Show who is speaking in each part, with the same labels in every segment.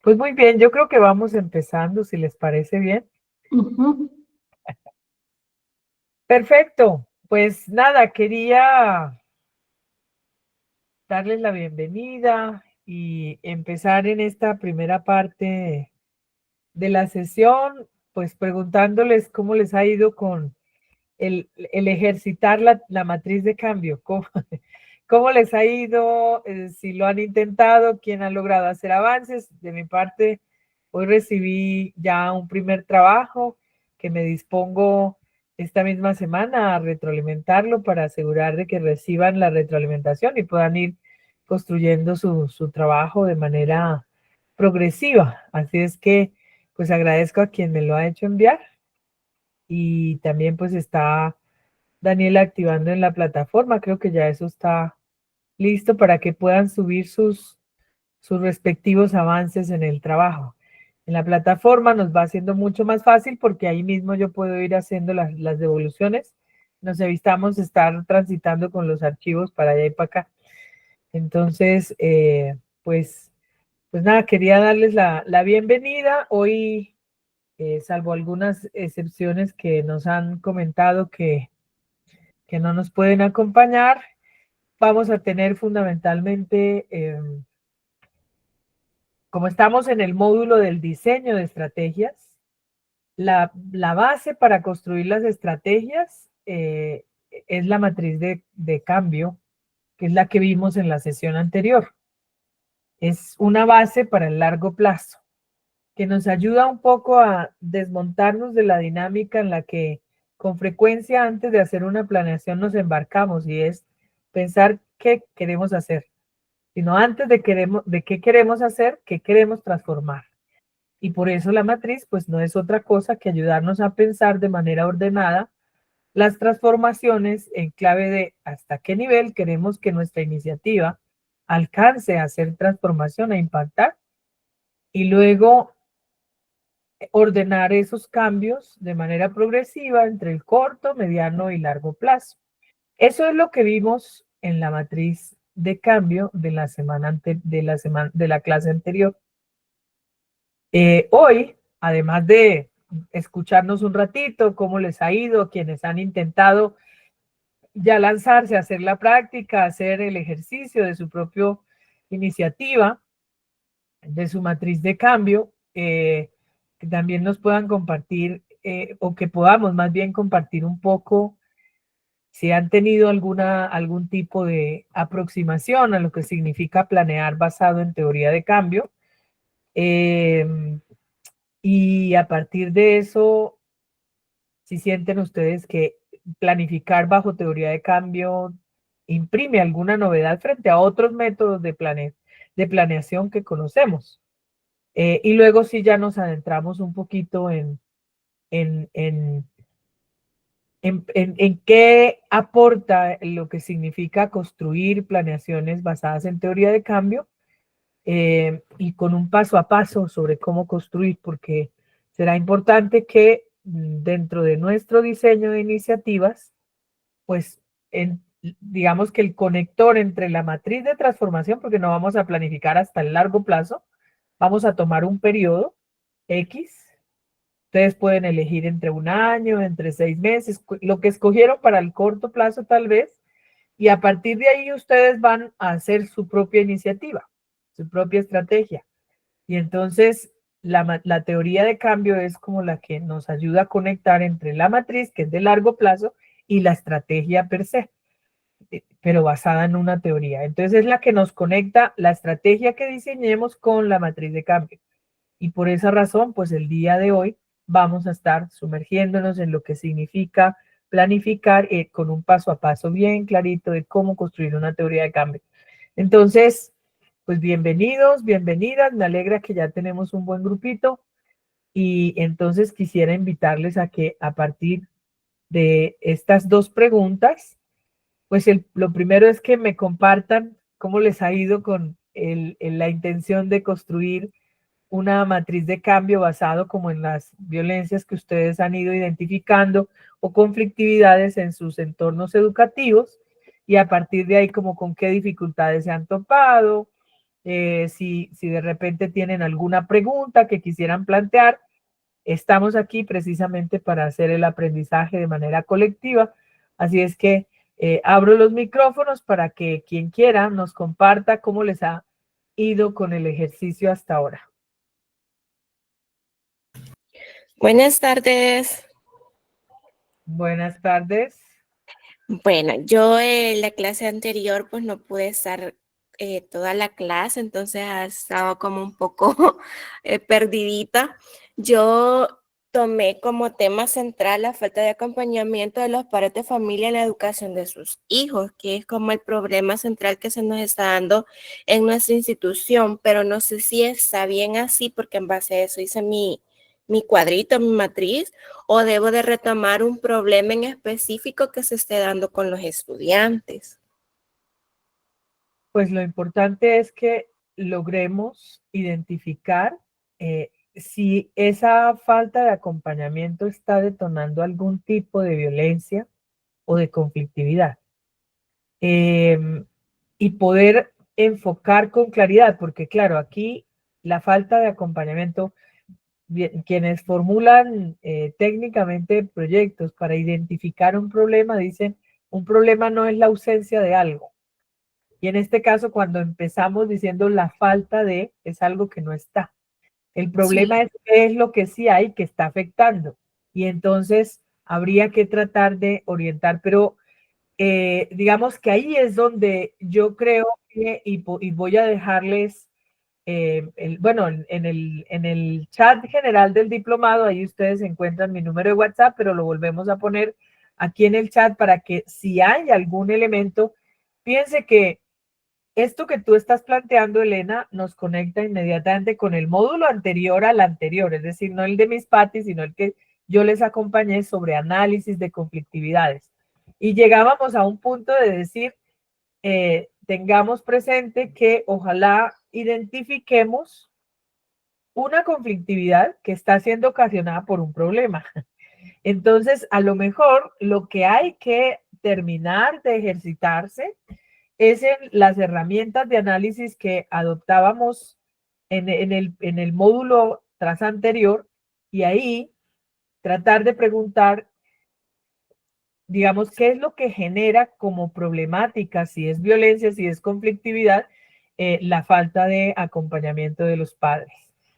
Speaker 1: Pues muy bien, yo creo que vamos empezando, si les parece bien.
Speaker 2: Ujú.
Speaker 1: Perfecto, pues nada, quería darles la bienvenida y empezar en esta primera parte de la sesión, pues preguntándoles cómo les ha ido con el ejercitar la matriz de cambio, cómo les ha ido, si lo han intentado, quién ha logrado hacer avances. De mi parte, hoy recibí ya un primer trabajo que me dispongo esta misma semana a retroalimentarlo para asegurar de que reciban la retroalimentación y puedan ir construyendo su trabajo de manera progresiva. Así es que, pues agradezco a quien me lo ha hecho enviar y también pues está Daniela activando en la plataforma. Creo que ya eso está listo para que puedan subir sus respectivos avances en el trabajo. En la plataforma nos va haciendo mucho más fácil porque ahí mismo yo puedo ir haciendo las devoluciones. Nos evitamos estar transitando con los archivos para allá y para acá. Entonces, pues, pues nada, quería darles la bienvenida. Hoy, salvo algunas excepciones que nos han comentado que no nos pueden acompañar, vamos a tener fundamentalmente, como estamos en el módulo del diseño de estrategias, la base para construir las estrategias es la matriz de cambio, que es la que vimos en la sesión anterior. Es una base para el largo plazo, que nos ayuda un poco a desmontarnos de la dinámica en la que con frecuencia antes de hacer una planeación nos embarcamos, y es pensar qué queremos hacer, sino antes de qué queremos hacer, qué queremos transformar. Y por eso la matriz pues no es otra cosa que ayudarnos a pensar de manera ordenada las transformaciones en clave de hasta qué nivel queremos que nuestra iniciativa alcance a hacer transformación, a impactar, y luego ordenar esos cambios de manera progresiva entre el corto, mediano y largo plazo. Eso es lo que vimos en la matriz de cambio de la de la clase anterior. Hoy, además de escucharnos un ratito, cómo les ha ido, quienes han intentado ya lanzarse a hacer la práctica, hacer el ejercicio de su propia iniciativa, de su matriz de cambio, que también nos puedan compartir, o que podamos más bien compartir un poco si han tenido algún tipo de aproximación a lo que significa planear basado en teoría de cambio. Y a partir de eso, si sienten ustedes que planificar bajo teoría de cambio imprime alguna novedad frente a otros métodos de planeación que conocemos. Y luego sí ya nos adentramos un poquito en, en, en qué aporta lo que significa construir planeaciones basadas en teoría de cambio, y con un paso a paso sobre cómo construir, porque será importante que dentro de nuestro diseño de iniciativas, pues digamos que el conector entre la matriz de transformación, porque no vamos a planificar hasta el largo plazo, vamos a tomar un periodo X. Ustedes pueden elegir entre un año, entre 6 meses, lo que escogieron para el corto plazo tal vez, y a partir de ahí ustedes van a hacer su propia iniciativa, su propia estrategia. Y entonces la teoría de cambio es como la que nos ayuda a conectar entre la matriz, que es de largo plazo, y la estrategia per se, pero basada en una teoría. Entonces es la que nos conecta la estrategia que diseñemos con la matriz de cambio. Y por esa razón, pues el día de hoy vamos a estar sumergiéndonos en lo que significa planificar, con un paso a paso bien clarito de cómo construir una teoría de cambio. Entonces, pues bienvenidos, bienvenidas. Me alegra que ya tenemos un buen grupito, y entonces quisiera invitarles a que a partir de estas dos preguntas, pues lo primero es que me compartan cómo les ha ido con la intención de construir una matriz de cambio basado como en las violencias que ustedes han ido identificando o conflictividades en sus entornos educativos, y a partir de ahí como con qué dificultades se han topado, Si de repente tienen alguna pregunta que quisieran plantear, estamos aquí precisamente para hacer el aprendizaje de manera colectiva. Así es que abro los micrófonos para que quien quiera nos comparta cómo les ha ido con el ejercicio hasta ahora.
Speaker 2: Buenas tardes.
Speaker 1: Buenas tardes.
Speaker 2: Bueno, yo en la clase anterior pues no pude estar toda la clase, entonces ha estado como un poco perdidita. Yo tomé como tema central la falta de acompañamiento de los padres de familia en la educación de sus hijos, que es como el problema central que se nos está dando en nuestra institución, pero no sé si está bien así porque en base a eso hice mi cuadrito, mi matriz, o debo de retomar un problema en específico que se esté dando con los estudiantes.
Speaker 1: Pues lo importante es que logremos identificar si esa falta de acompañamiento está detonando algún tipo de violencia o de conflictividad. Y poder enfocar con claridad, porque claro, aquí la falta de acompañamiento, quienes formulan técnicamente proyectos para identificar un problema, dicen, un problema no es la ausencia de algo. Y en este caso, cuando empezamos diciendo la falta de, es algo que no está. El problema
Speaker 2: Sí.
Speaker 1: es qué es lo que sí hay que está afectando. Y entonces habría que tratar de orientar, pero digamos que ahí es donde yo creo que, y voy a dejarles, bueno, en el chat general del diplomado, ahí ustedes encuentran mi número de WhatsApp, pero lo volvemos a poner aquí en el chat para que si hay algún elemento, piense que esto que tú estás planteando, Elena, nos conecta inmediatamente con el módulo anterior al anterior, es decir, no el de mis patis, sino el que yo les acompañé sobre análisis de conflictividades. Y llegábamos a un punto de decir, tengamos presente que ojalá identifiquemos una conflictividad que está siendo ocasionada por un problema. Entonces, a lo mejor lo que hay que terminar de ejercitarse es en las herramientas de análisis que adoptábamos en el módulo tras anterior y ahí tratar de preguntar, digamos, qué es lo que genera como problemática, si es violencia, si es conflictividad, la falta de acompañamiento de los padres.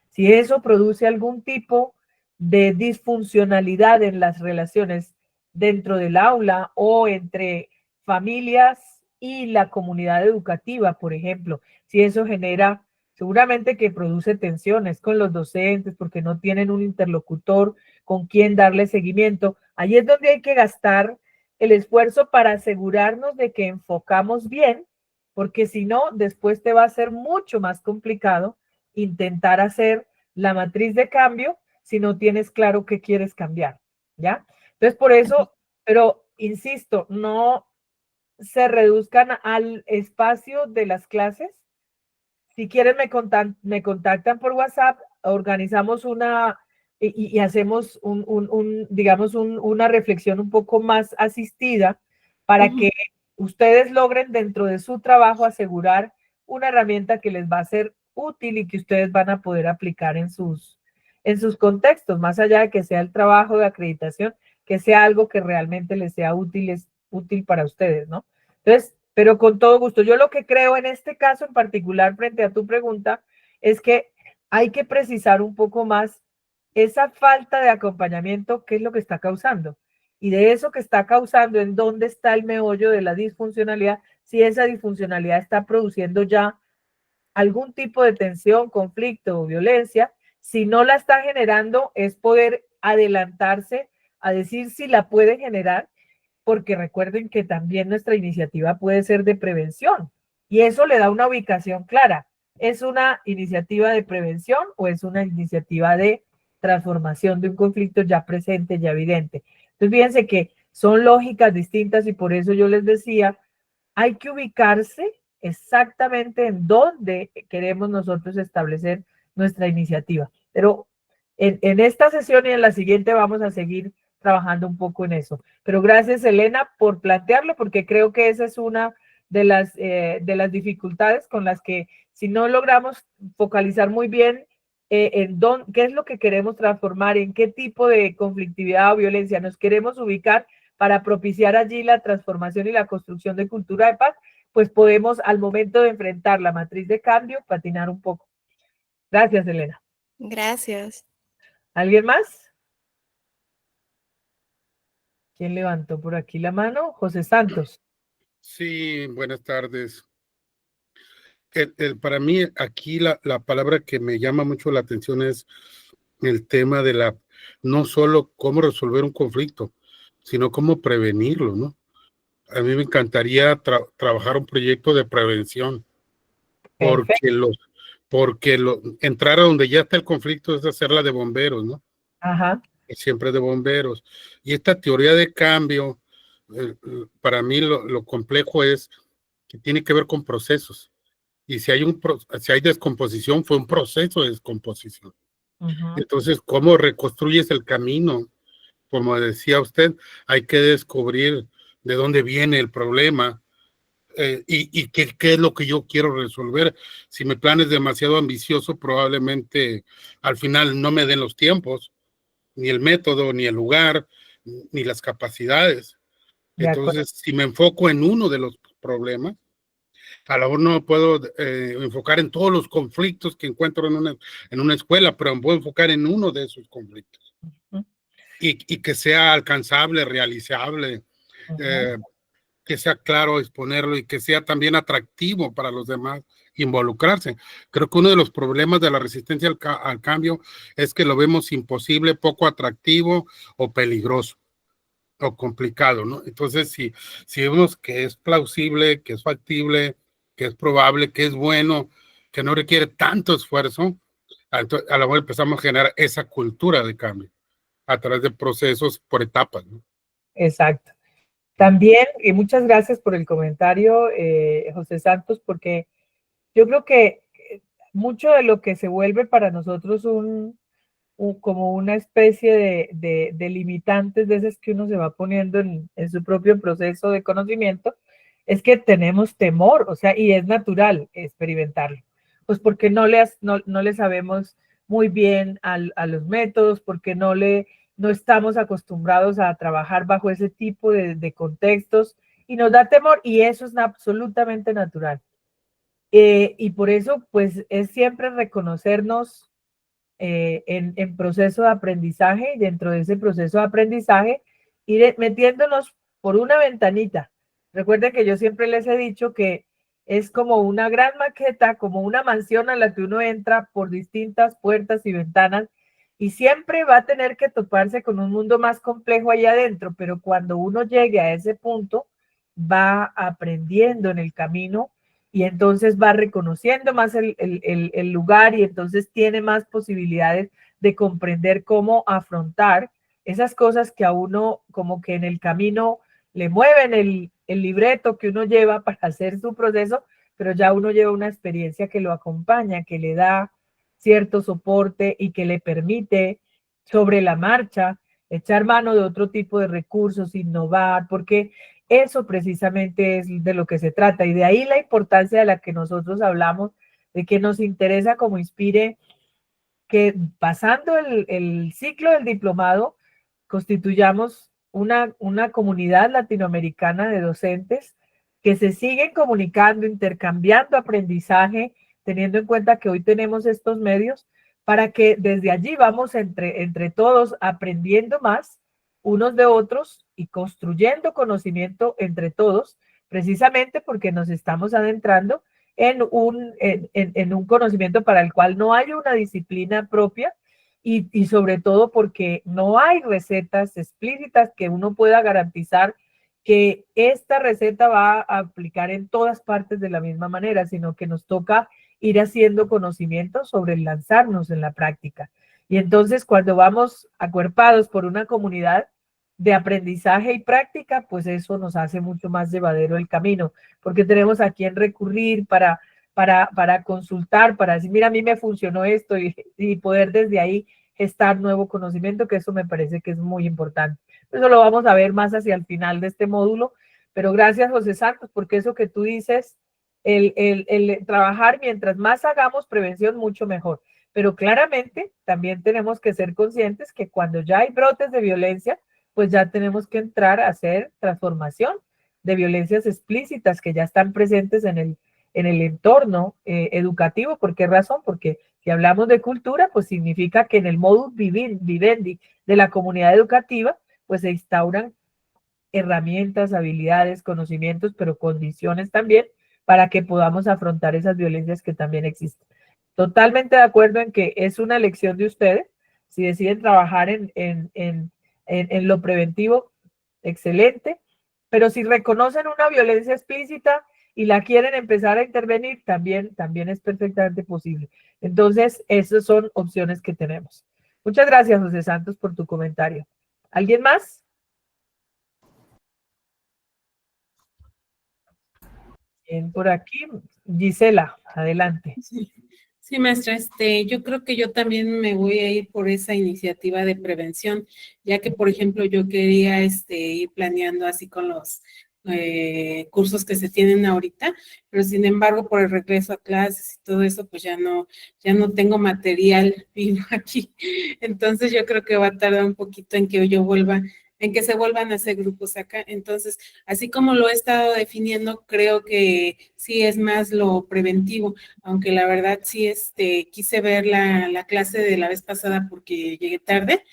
Speaker 1: Si eso produce algún tipo de disfuncionalidad en las relaciones dentro del aula o entre familias y la comunidad educativa, por ejemplo, si eso genera, seguramente que produce tensiones con los docentes porque no tienen un interlocutor con quien darle seguimiento. Ahí es donde hay que gastar el esfuerzo para asegurarnos de que enfocamos bien, porque si no, después te va a ser mucho más complicado intentar hacer la matriz de cambio si no tienes claro qué quieres cambiar, ¿ya? Entonces, por eso, pero insisto, no se reduzcan al espacio de las clases. Si quieren, me contactan por WhatsApp, organizamos una y hacemos digamos, una reflexión un poco más asistida para que ustedes logren dentro de su trabajo asegurar una herramienta que les va a ser útil y que ustedes van a poder aplicar en sus contextos, más allá de que sea el trabajo de acreditación, que sea algo que realmente les sea útil, es útil para ustedes, ¿no? Entonces, pero con todo gusto. Yo lo que creo en este caso en particular, frente a tu pregunta, es que hay que precisar un poco más esa falta de acompañamiento, qué es lo que está causando. Y de eso que está causando, en dónde está el meollo de la disfuncionalidad, si esa disfuncionalidad está produciendo ya algún tipo de tensión, conflicto o violencia. Si no la está generando, es poder adelantarse a decir si la puede generar, porque recuerden que también nuestra iniciativa puede ser de prevención y eso le da una ubicación clara. ¿Es una iniciativa de prevención o es una iniciativa de transformación de un conflicto ya presente, ya evidente? Entonces, fíjense que son lógicas distintas y por eso yo les decía, hay que ubicarse exactamente en dónde queremos nosotros establecer nuestra iniciativa. Pero en esta sesión y en la siguiente vamos a seguir trabajando un poco en eso. Pero gracias, Elena, por plantearlo, porque creo que esa es una de las dificultades con las que si no logramos focalizar muy bien qué es lo que queremos transformar, en qué tipo de conflictividad o violencia nos queremos ubicar para propiciar allí la transformación y la construcción de cultura de paz, pues podemos al momento de enfrentar la matriz de cambio patinar un poco. Gracias, Elena.
Speaker 2: Gracias.
Speaker 1: ¿Alguien más? ¿Quién levantó por aquí la mano? José Santos.
Speaker 3: Sí, buenas tardes. Para mí aquí la palabra que me llama mucho la atención es el tema de no solo cómo resolver un conflicto, sino cómo prevenirlo, ¿no? A mí me encantaría trabajar un proyecto de prevención, porque entrar a donde ya está el conflicto es hacerla de bomberos, ¿no?
Speaker 1: Ajá.
Speaker 3: Siempre de bomberos. Y esta teoría de cambio, para mí lo complejo es que tiene que ver con procesos. Y si hay descomposición, fue un proceso de descomposición. Entonces, ¿cómo reconstruyes el camino? Como decía usted, hay que descubrir de dónde viene el problema y qué es lo que yo quiero resolver. Si mi plan es demasiado ambicioso, probablemente al final no me den los tiempos, ni el método, ni el lugar, ni las capacidades. Entonces, si me enfoco en uno de los problemas, a lo mejor no me puedo enfocar en todos los conflictos que encuentro en una escuela, pero me puedo enfocar en uno de esos conflictos. Y que sea alcanzable, realizable, que sea claro exponerlo y que sea también atractivo para los demás involucrarse. Creo que uno de los problemas de la resistencia al cambio es que lo vemos imposible, poco atractivo o peligroso o complicado, ¿no? Entonces, si vemos que es plausible, que es factible, que es probable, que es bueno, que no requiere tanto esfuerzo, a lo mejor empezamos a generar esa cultura de cambio a través de procesos por etapas, ¿no?
Speaker 1: Exacto. También, y muchas gracias por el comentario, José Santos, porque yo creo que mucho de lo que se vuelve para nosotros como una especie de limitantes de esas que uno se va poniendo en su propio proceso de conocimiento, es que tenemos temor, o sea, y es natural experimentarlo, pues porque no le sabemos muy bien a los métodos, porque no estamos acostumbrados a trabajar bajo ese tipo de contextos y nos da temor y eso es absolutamente natural. Y por eso, pues, es siempre reconocernos en proceso de aprendizaje y dentro de ese proceso de aprendizaje ir metiéndonos por una ventanita. Recuerden que yo siempre les he dicho que es como una gran maqueta, como una mansión a la que uno entra por distintas puertas y ventanas y siempre va a tener que toparse con un mundo más complejo ahí adentro, pero cuando uno llegue a ese punto, va aprendiendo en el camino y entonces va reconociendo más el lugar y entonces tiene más posibilidades de comprender cómo afrontar esas cosas que a uno como que en el camino le mueven el libreto que uno lleva para hacer su proceso, pero ya uno lleva una experiencia que lo acompaña, que le da cierto soporte y que le permite sobre la marcha echar mano de otro tipo de recursos, innovar, porque eso precisamente es de lo que se trata y de ahí la importancia de la que nosotros hablamos, de que nos interesa como inspire que pasando el ciclo del diplomado constituyamos una comunidad latinoamericana de docentes que se siguen comunicando, intercambiando aprendizaje, teniendo en cuenta que hoy tenemos estos medios para que desde allí vamos entre todos aprendiendo más unos de otros y construyendo conocimiento entre todos, precisamente porque nos estamos adentrando en un conocimiento para el cual no hay una disciplina propia y sobre todo porque no hay recetas explícitas que uno pueda garantizar que esta receta va a aplicar en todas partes de la misma manera, sino que nos toca ir haciendo conocimiento sobre el lanzarnos en la práctica. Y entonces cuando vamos acuerpados por una comunidad de aprendizaje y práctica, pues eso nos hace mucho más llevadero el camino, porque tenemos a quien recurrir para consultar, para decir, mira, a mí me funcionó esto y poder desde ahí gestar nuevo conocimiento, que eso me parece que es muy importante. Eso lo vamos a ver más hacia el final de este módulo, Pero gracias, José Santos, porque eso que tú dices, el trabajar mientras más hagamos prevención, mucho mejor. Pero claramente también tenemos que ser conscientes que cuando ya hay brotes de violencia, pues ya tenemos que entrar a hacer transformación de violencias explícitas que ya están presentes en el entorno educativo. ¿Por qué razón? Porque si hablamos de cultura, pues significa que en el modus vivendi de la comunidad educativa, pues se instauran herramientas, habilidades, conocimientos, pero condiciones también para que podamos afrontar esas violencias que también existen. Totalmente de acuerdo en que es una elección de ustedes. Si deciden trabajar en lo preventivo, excelente, pero si reconocen una violencia explícita y la quieren empezar a intervenir, también es perfectamente posible. Entonces, esas son opciones que tenemos. Muchas gracias, José Santos, por tu comentario. ¿Alguien más? Bien, por aquí, Gisela, adelante.
Speaker 4: Sí, maestra, yo creo que yo también me voy a ir por esa iniciativa de prevención, ya que, por ejemplo, yo quería ir planeando así con los cursos que se tienen ahorita, pero sin embargo, por el regreso a clases y todo eso, pues ya no tengo material vivo aquí. Entonces, yo creo que va a tardar un poquito en que se vuelvan a hacer grupos acá. Entonces, así como lo he estado definiendo, creo que sí es más lo preventivo, aunque la verdad sí quise ver la clase de la vez pasada porque llegué tarde,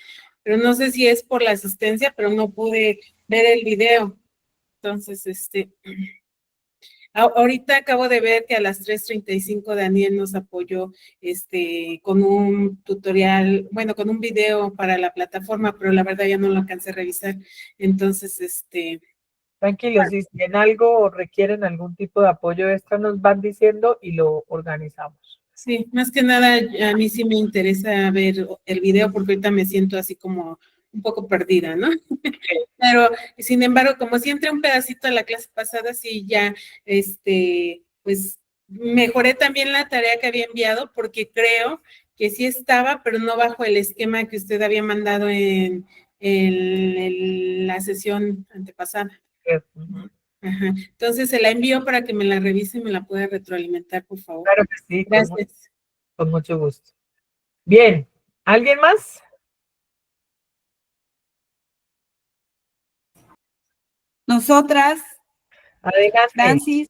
Speaker 4: pero no sé si es por la asistencia, pero no pude ver el video. Entonces, ahorita acabo de ver que a las 3:35 Daniel nos apoyó con un tutorial, bueno, con un video para la plataforma, pero la verdad ya no lo alcancé a revisar. Entonces,
Speaker 1: Tranquilos, si en algo requieren algún tipo de apoyo extra, nos van diciendo y lo organizamos.
Speaker 4: Sí, más que nada a mí sí me interesa ver el video porque ahorita me siento así como un poco perdida, ¿no? Pero, sin embargo, como sí entré un pedacito de la clase pasada, sí ya, pues, mejoré también la tarea que había enviado porque creo que sí estaba, pero no bajo el esquema que usted había mandado en la sesión antepasada. Ajá. Entonces, se la envío para que me la revise y me la pueda retroalimentar, por favor.
Speaker 1: Claro que sí,
Speaker 4: Gracias.
Speaker 1: Con mucho gusto. Bien, ¿alguien más?
Speaker 5: Nosotras,
Speaker 1: Adelante.
Speaker 5: Francis.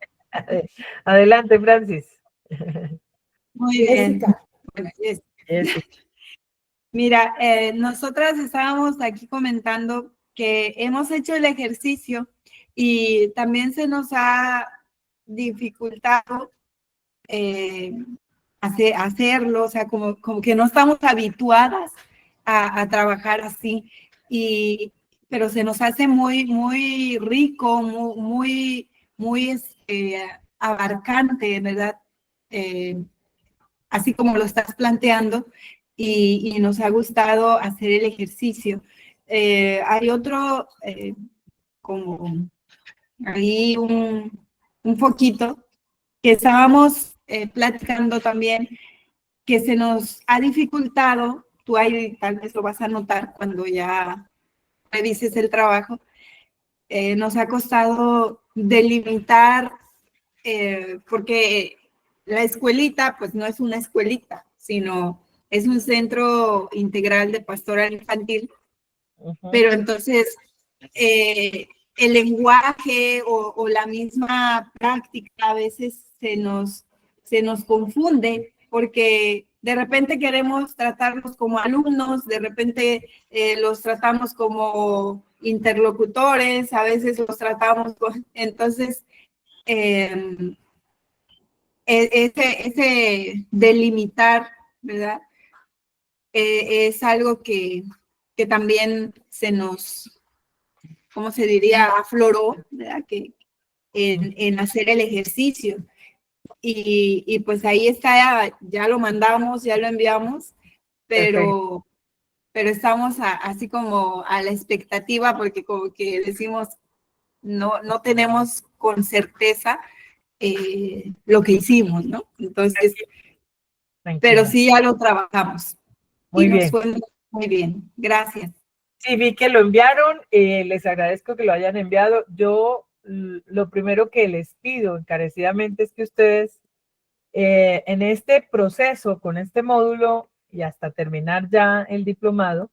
Speaker 1: Adelante, Francis.
Speaker 5: Muy bien. Bueno,
Speaker 1: Jessica.
Speaker 5: mira, nosotras estábamos aquí comentando que hemos hecho el ejercicio y también se nos ha dificultado hacerlo, o sea, como que no estamos habituadas a trabajar así, pero se nos hace muy, muy rico, muy, muy abarcante, ¿verdad? Así como lo estás planteando, y nos ha gustado hacer el ejercicio. Hay otro, como ahí un poquito, que estábamos platicando también, que se nos ha dificultado, tú ahí tal vez lo vas a notar cuando ya revises el trabajo, nos ha costado delimitar, porque la escuelita pues no es una escuelita, sino es un centro integral de pastoral infantil, pero entonces el lenguaje o la misma práctica a veces se nos confunde, porque de repente queremos tratarlos como alumnos, de repente los tratamos como interlocutores, a veces los tratamos entonces ese delimitar, ¿verdad? Es algo que también se nos, ¿cómo se diría? Afloró, ¿verdad? Que en hacer el ejercicio. Y pues ahí está, ya lo mandamos, ya lo enviamos, pero estamos así como a la expectativa, porque como que decimos, no tenemos con certeza lo que hicimos, ¿no? Entonces, pero sí ya lo trabajamos.
Speaker 1: Muy bien.
Speaker 5: Nos fue muy bien. Gracias.
Speaker 1: Sí, vi que lo enviaron, les agradezco que lo hayan enviado. Yo lo primero que les pido encarecidamente es que ustedes en este proceso, con este módulo y hasta terminar ya el diplomado,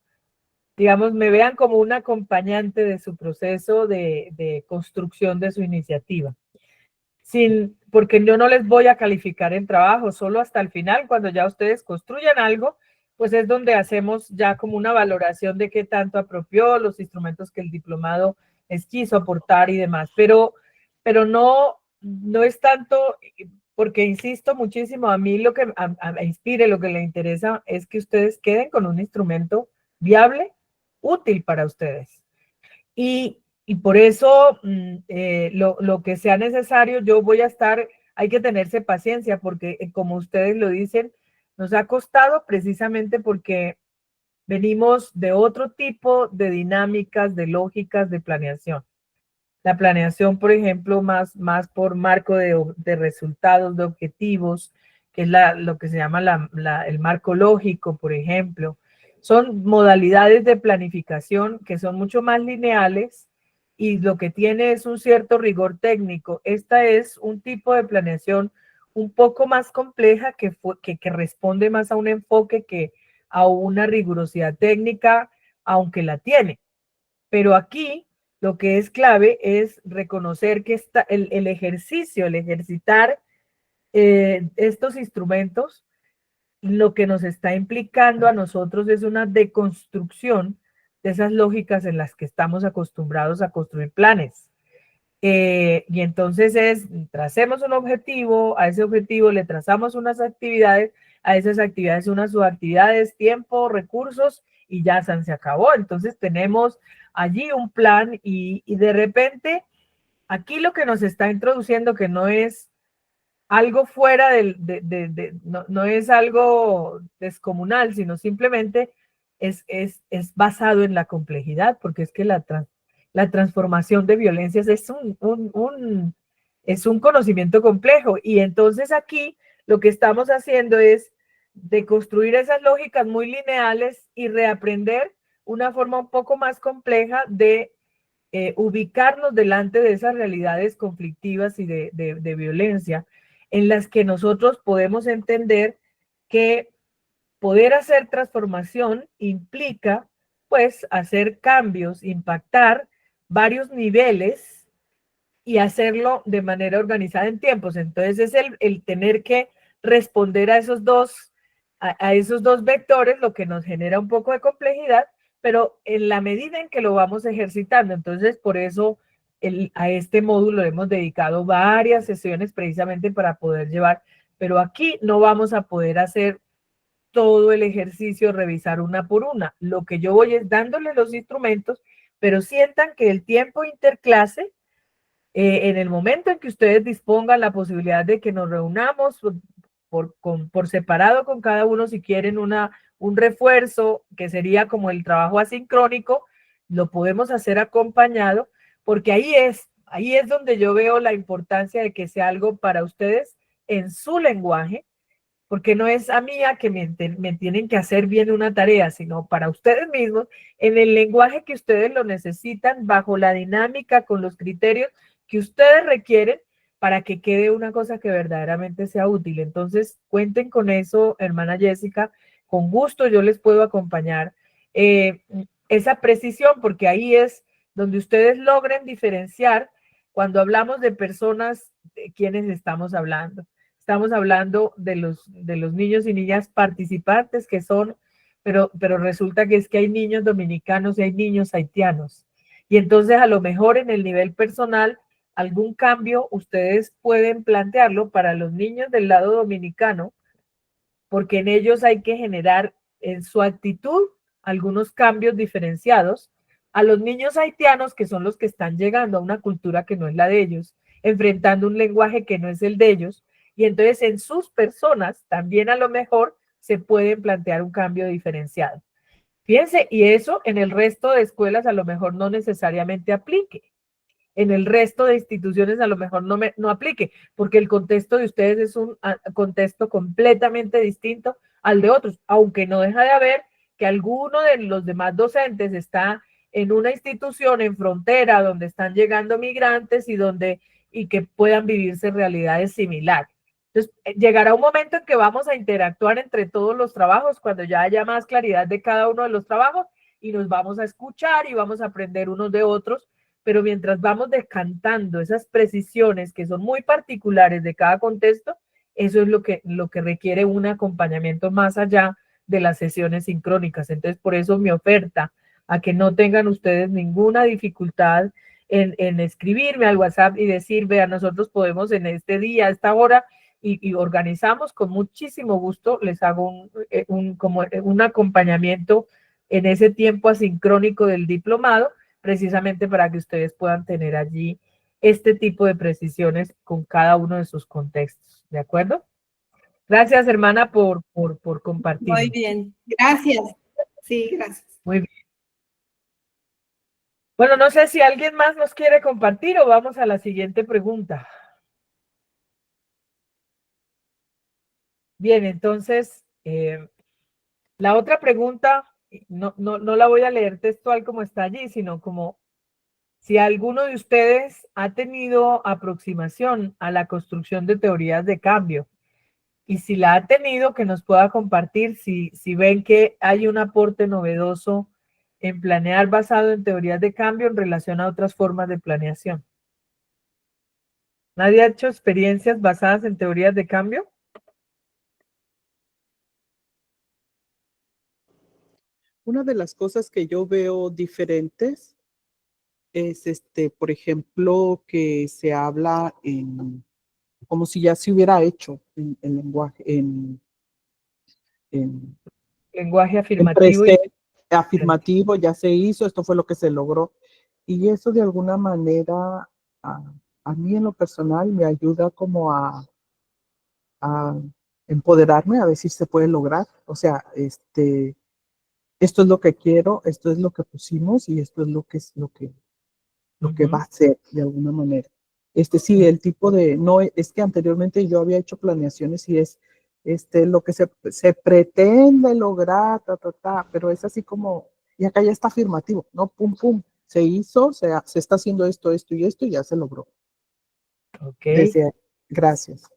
Speaker 1: digamos, me vean como un acompañante de su proceso de construcción de su iniciativa. Porque yo no les voy a calificar el trabajo, solo hasta el final, cuando ya ustedes construyan algo, pues es donde hacemos ya como una valoración de qué tanto apropió, los instrumentos que el diplomado les quiso aportar y demás. Pero no es tanto, porque insisto muchísimo, a mí lo que a Inspire, lo que le interesa es que ustedes queden con un instrumento viable, útil para ustedes. Y por eso lo que sea necesario, yo voy a estar, hay que tenerse paciencia porque como ustedes lo dicen, nos ha costado precisamente porque venimos de otro tipo de dinámicas, de lógicas de planeación. La planeación, por ejemplo, más por marco de resultados, de objetivos, que es lo que se llama el marco lógico, por ejemplo. Son modalidades de planificación que son mucho más lineales y lo que tiene es un cierto rigor técnico. Esta es un tipo de planeación un poco más compleja que responde más a un enfoque que a una rigurosidad técnica, aunque la tiene. Pero aquí lo que es clave es reconocer que el ejercicio, el ejercitar estos instrumentos, lo que nos está implicando a nosotros es una deconstrucción de esas lógicas en las que estamos acostumbrados a construir planes. Y entonces tracemos un objetivo, a ese objetivo le trazamos unas actividades, a esas actividades unas subactividades, tiempo, recursos, y ya se acabó. Entonces tenemos allí un plan y de repente aquí lo que nos está introduciendo, que no es algo fuera no es algo descomunal, sino simplemente es basado en la complejidad, porque es que la transformación de violencias es un conocimiento complejo. Y entonces aquí lo que estamos haciendo es deconstruir esas lógicas muy lineales y reaprender una forma un poco más compleja de ubicarnos delante de esas realidades conflictivas y de violencia, en las que nosotros podemos entender que poder hacer transformación implica, pues, hacer cambios, impactar varios niveles y hacerlo de manera organizada en tiempos. Entonces es el tener que responder a esos dos vectores, lo que nos genera un poco de complejidad, pero en la medida en que lo vamos ejercitando. Entonces, por eso a este módulo hemos dedicado varias sesiones precisamente para poder llevar, pero aquí no vamos a poder hacer todo el ejercicio, revisar una por una. Lo que yo voy es dándole los instrumentos, pero sientan que el tiempo interclase, en el momento en que ustedes dispongan la posibilidad de que nos reunamos por separado con cada uno, si quieren un refuerzo, que sería como el trabajo asincrónico, lo podemos hacer acompañado, porque ahí es donde yo veo la importancia de que sea algo para ustedes en su lenguaje, porque no es a mí a que me tienen que hacer bien una tarea, sino para ustedes mismos, en el lenguaje que ustedes lo necesitan, bajo la dinámica, con los criterios que ustedes requieren, para que quede una cosa que verdaderamente sea útil. Entonces, cuenten con eso, hermana Jessica, con gusto yo les puedo acompañar esa precisión, porque ahí es donde ustedes logren diferenciar cuando hablamos de personas de quienes estamos hablando. Estamos hablando de los niños y niñas participantes que son, pero resulta que es que hay niños dominicanos y hay niños haitianos. Y entonces a lo mejor en el nivel personal, algún cambio ustedes pueden plantearlo para los niños del lado dominicano, porque en ellos hay que generar en su actitud algunos cambios diferenciados a los niños haitianos, que son los que están llegando a una cultura que no es la de ellos, enfrentando un lenguaje que no es el de ellos, y entonces en sus personas también a lo mejor se pueden plantear un cambio diferenciado. Fíjense, y eso en el resto de escuelas a lo mejor no necesariamente aplique. En el resto de instituciones a lo mejor no aplique, porque el contexto de ustedes es un contexto completamente distinto al de otros, aunque no deja de haber que alguno de los demás docentes está en una institución en frontera donde están llegando migrantes y que puedan vivirse realidades similares. Entonces, llegará un momento en que vamos a interactuar entre todos los trabajos, cuando ya haya más claridad de cada uno de los trabajos, y nos vamos a escuchar y vamos a aprender unos de otros, pero mientras vamos decantando esas precisiones que son muy particulares de cada contexto, eso es lo que requiere un acompañamiento más allá de las sesiones sincrónicas. Entonces, por eso mi oferta a que no tengan ustedes ninguna dificultad en escribirme al WhatsApp y decir, vean, nosotros podemos en este día, a esta hora, y organizamos con muchísimo gusto, les hago un acompañamiento en ese tiempo asincrónico del diplomado, precisamente para que ustedes puedan tener allí este tipo de precisiones con cada uno de sus contextos, ¿de acuerdo? Gracias, hermana, por compartir.
Speaker 5: Muy bien, gracias. Sí, gracias.
Speaker 1: Muy bien. Bueno, no sé si alguien más nos quiere compartir o vamos a la siguiente pregunta. Bien, entonces, la otra pregunta, no la voy a leer textual como está allí, sino como si alguno de ustedes ha tenido aproximación a la construcción de teorías de cambio, y si la ha tenido, que nos pueda compartir si ven que hay un aporte novedoso en planear basado en teorías de cambio en relación a otras formas de planeación. ¿Nadie ha hecho experiencias basadas en teorías de cambio?
Speaker 6: Una de las cosas que yo veo diferentes es, por ejemplo, que se habla como si ya se hubiera hecho en lenguaje, en
Speaker 1: Lenguaje afirmativo.
Speaker 6: Afirmativo, ya se hizo, esto fue lo que se logró. Y eso de alguna manera, a mí en lo personal, me ayuda como a empoderarme, a ver si se puede lograr. O sea, esto es lo que quiero, esto es lo que pusimos y esto es lo que va a ser de alguna manera. Sí, el tipo de, no, es que anteriormente yo había hecho planeaciones y es lo que se pretende lograr, pero es así como, y acá ya está afirmativo, ¿no? Pum, pum, se hizo, se está haciendo esto y ya se logró.
Speaker 1: Ok.
Speaker 6: Gracias.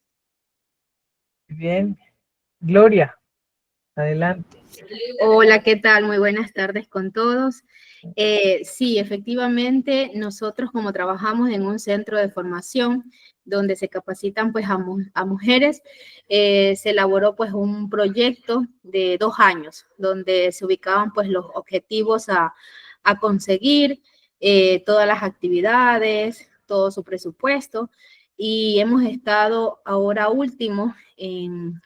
Speaker 1: Bien. Gloria, adelante.
Speaker 7: Hola, ¿qué tal? Muy buenas tardes con todos. Sí, efectivamente, nosotros como trabajamos en un centro de formación donde se capacitan pues a mujeres, se elaboró pues un proyecto de 2 años donde se ubicaban pues los objetivos a conseguir, todas las actividades, todo su presupuesto, y hemos estado ahora último en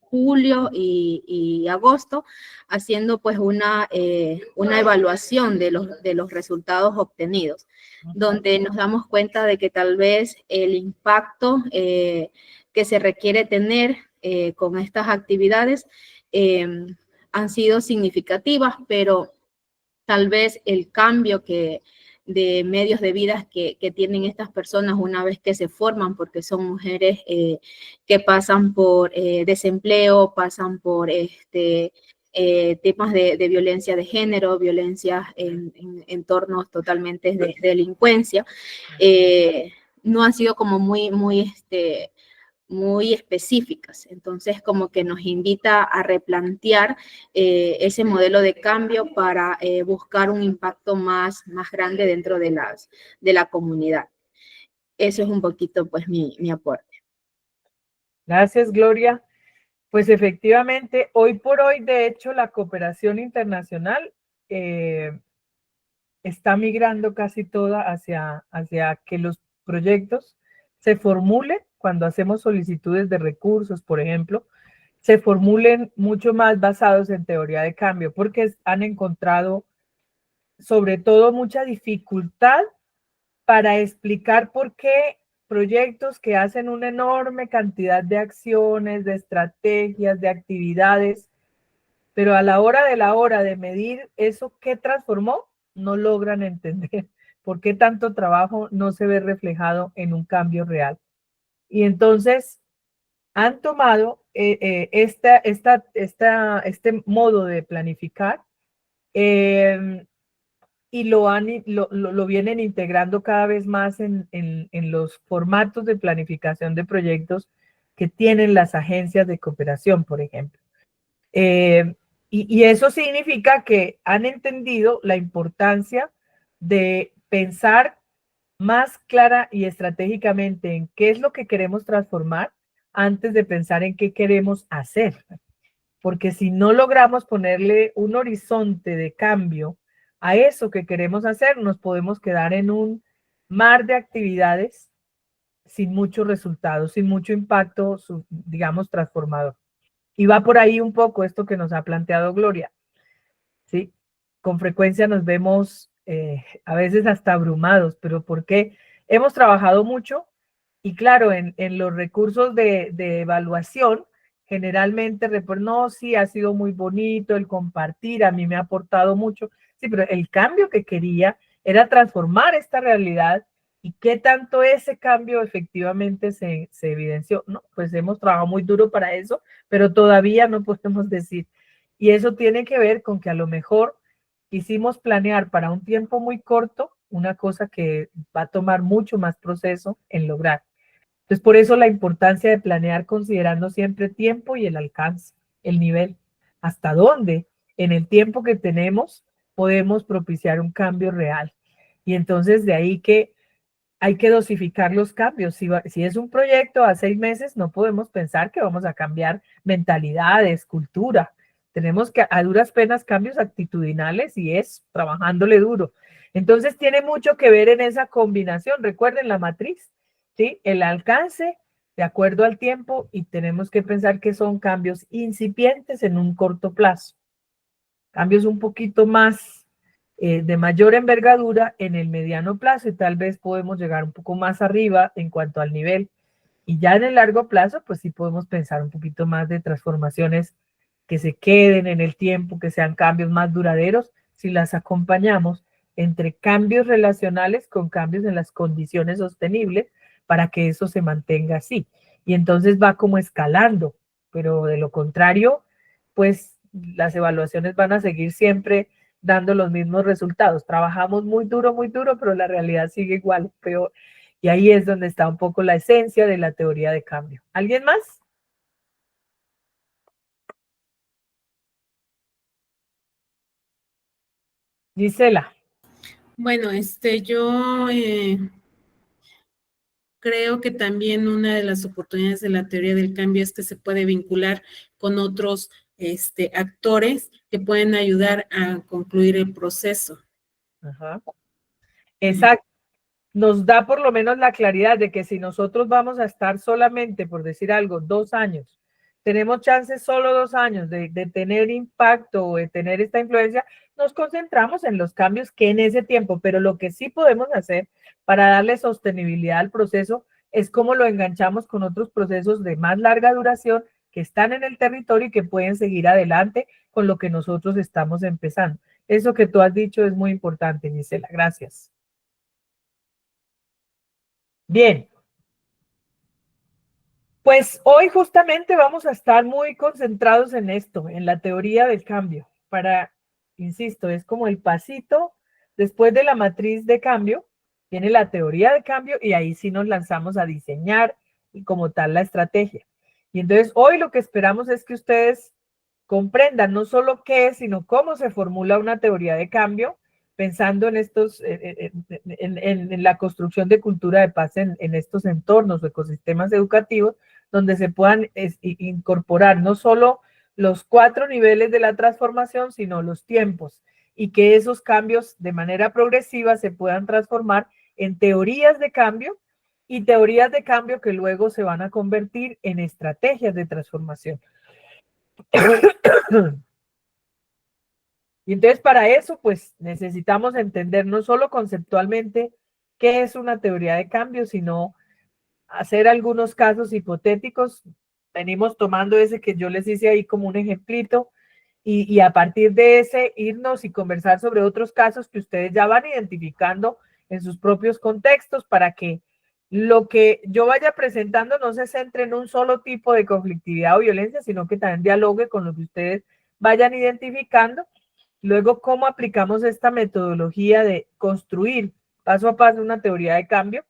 Speaker 7: julio y agosto, haciendo pues una evaluación de los resultados obtenidos, donde nos damos cuenta de que tal vez el impacto que se requiere tener con estas actividades han sido significativas, pero tal vez el cambio de medios de vida que tienen estas personas una vez que se forman, porque son mujeres que pasan por desempleo, pasan por temas de violencia de género, violencia en entornos totalmente de delincuencia, no han sido como muy específicas. Entonces, como que nos invita a replantear ese modelo de cambio para buscar un impacto más grande dentro de la comunidad. Eso es un poquito, pues, mi aporte.
Speaker 1: Gracias, Gloria. Pues efectivamente, hoy por hoy, de hecho, la cooperación internacional está migrando casi toda hacia que los proyectos se formulen cuando hacemos solicitudes de recursos, por ejemplo, se formulen mucho más basados en teoría de cambio, porque han encontrado sobre todo mucha dificultad para explicar por qué proyectos que hacen una enorme cantidad de acciones, de estrategias, de actividades, pero a la hora de medir eso que transformó, no logran entender por qué tanto trabajo no se ve reflejado en un cambio real. Y entonces han tomado este modo de planificar y lo vienen integrando cada vez más en los formatos de planificación de proyectos que tienen las agencias de cooperación, por ejemplo. Y eso significa que han entendido la importancia de pensar más clara y estratégicamente en qué es lo que queremos transformar antes de pensar en qué queremos hacer. Porque si no logramos ponerle un horizonte de cambio a eso que queremos hacer, nos podemos quedar en un mar de actividades sin muchos resultados, sin mucho impacto, digamos, transformador. Y va por ahí un poco esto que nos ha planteado Gloria, ¿sí? Con frecuencia nos vemos a veces hasta abrumados, pero ¿por qué? Hemos trabajado mucho y claro, en los recursos de evaluación, generalmente, no, sí, ha sido muy bonito el compartir, a mí me ha aportado mucho, sí, pero el cambio que quería era transformar esta realidad y qué tanto ese cambio efectivamente se evidenció. No, pues hemos trabajado muy duro para eso, pero todavía no podemos decir. Y eso tiene que ver con que a lo mejor quisimos planear para un tiempo muy corto una cosa que va a tomar mucho más proceso en lograr. Entonces, por eso la importancia de planear considerando siempre tiempo y el alcance, el nivel, hasta dónde en el tiempo que tenemos podemos propiciar un cambio real. Y entonces de ahí que hay que dosificar los cambios. Si es un proyecto a 6 meses, no podemos pensar que vamos a cambiar mentalidades, cultura. Tenemos que a duras penas cambios actitudinales y es trabajándole duro. Entonces tiene mucho que ver en esa combinación. Recuerden la matriz, ¿sí? El alcance de acuerdo al tiempo y tenemos que pensar que son cambios incipientes en un corto plazo. Cambios un poquito más de mayor envergadura en el mediano plazo y tal vez podemos llegar un poco más arriba en cuanto al nivel. Y ya en el largo plazo, pues sí podemos pensar un poquito más de transformaciones que se queden en el tiempo, que sean cambios más duraderos, si las acompañamos entre cambios relacionales con cambios en las condiciones sostenibles para que eso se mantenga así. Y entonces va como escalando, pero de lo contrario, pues las evaluaciones van a seguir siempre dando los mismos resultados. Trabajamos muy duro, pero la realidad sigue igual, peor. Y ahí es donde está un poco la esencia de la teoría de cambio. ¿Alguien más? Gisela.
Speaker 4: Bueno, yo creo que también una de las oportunidades de la teoría del cambio es que se puede vincular con otros actores que pueden ayudar a concluir el proceso.
Speaker 1: Ajá. Exacto. Nos da por lo menos la claridad de que si nosotros vamos a estar solamente, por decir algo, 2 años, tenemos chances solo 2 años de tener impacto o de tener esta influencia, nos concentramos en los cambios que en ese tiempo, pero lo que sí podemos hacer para darle sostenibilidad al proceso es cómo lo enganchamos con otros procesos de más larga duración que están en el territorio y que pueden seguir adelante con lo que nosotros estamos empezando. Eso que tú has dicho es muy importante, Gisela. Gracias. Bien, pues hoy justamente vamos a estar muy concentrados en esto, en la teoría del cambio, insisto, es como el pasito después de la matriz de cambio, viene la teoría de cambio y ahí sí nos lanzamos a diseñar y como tal la estrategia. Y entonces hoy lo que esperamos es que ustedes comprendan no solo qué es, sino cómo se formula una teoría de cambio, pensando en en la construcción de cultura de paz en estos entornos o ecosistemas educativos, donde se puedan incorporar no solo los 4 niveles de la transformación, sino los tiempos, y que esos cambios de manera progresiva se puedan transformar en teorías de cambio y teorías de cambio que luego se van a convertir en estrategias de transformación. Y entonces para eso, pues necesitamos entender no solo conceptualmente qué es una teoría de cambio, sino hacer algunos casos hipotéticos. Venimos tomando ese que yo les hice ahí como un ejemplito y a partir de ese irnos y conversar sobre otros casos que ustedes ya van identificando en sus propios contextos para que lo que yo vaya presentando no se centre en un solo tipo de conflictividad o violencia, sino que también dialogue con lo que ustedes vayan identificando luego cómo aplicamos esta metodología de construir paso a paso una teoría de cambio,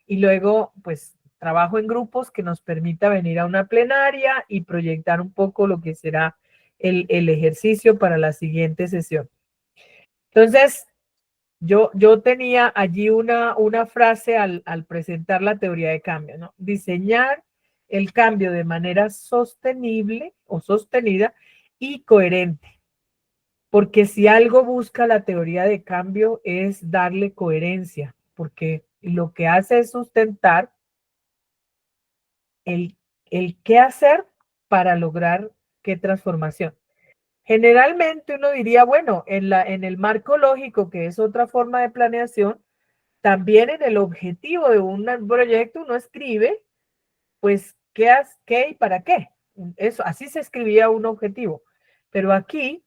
Speaker 1: y luego pues trabajo en grupos que nos permita venir a una plenaria y proyectar un poco lo que será el ejercicio para la siguiente sesión. Entonces, yo tenía allí una frase al presentar la teoría de cambio, ¿no? Diseñar el cambio de manera sostenible o sostenida y coherente. Porque si algo busca la teoría de cambio es darle coherencia, porque lo que hace es sustentar el qué hacer para lograr qué transformación. Generalmente uno diría, bueno, en el marco lógico, que es otra forma de planeación, también en el objetivo de un proyecto uno escribe, pues, qué y para qué. Eso, así se escribía un objetivo. Pero aquí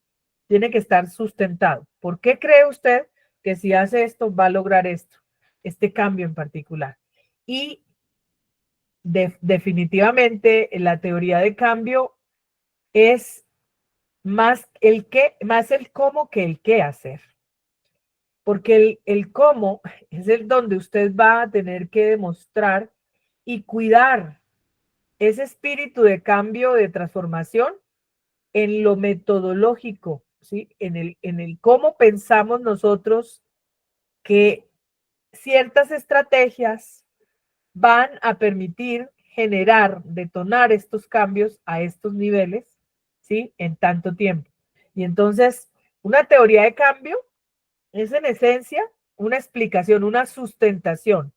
Speaker 1: tiene que estar sustentado. ¿Por qué cree usted que si hace esto va a lograr esto, este cambio en particular? Y definitivamente la teoría de cambio es más el cómo que el qué hacer. Porque el cómo es el donde usted va a tener que demostrar y cuidar ese espíritu de cambio, de transformación en lo metodológico, ¿sí? En el cómo pensamos nosotros que ciertas estrategias van a permitir generar, detonar estos cambios a estos niveles, ¿sí? En tanto tiempo. Y entonces, una teoría de cambio es en esencia una explicación, una sustentación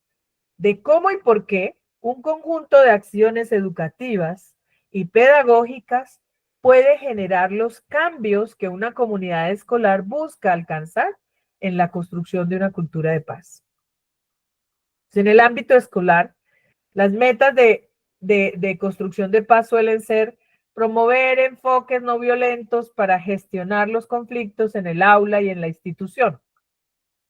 Speaker 1: de cómo y por qué un conjunto de acciones educativas y pedagógicas puede generar los cambios que una comunidad escolar busca alcanzar en la construcción de una cultura de paz. En el ámbito escolar, las metas de construcción de paz suelen ser promover enfoques no violentos para gestionar los conflictos en el aula y en la institución,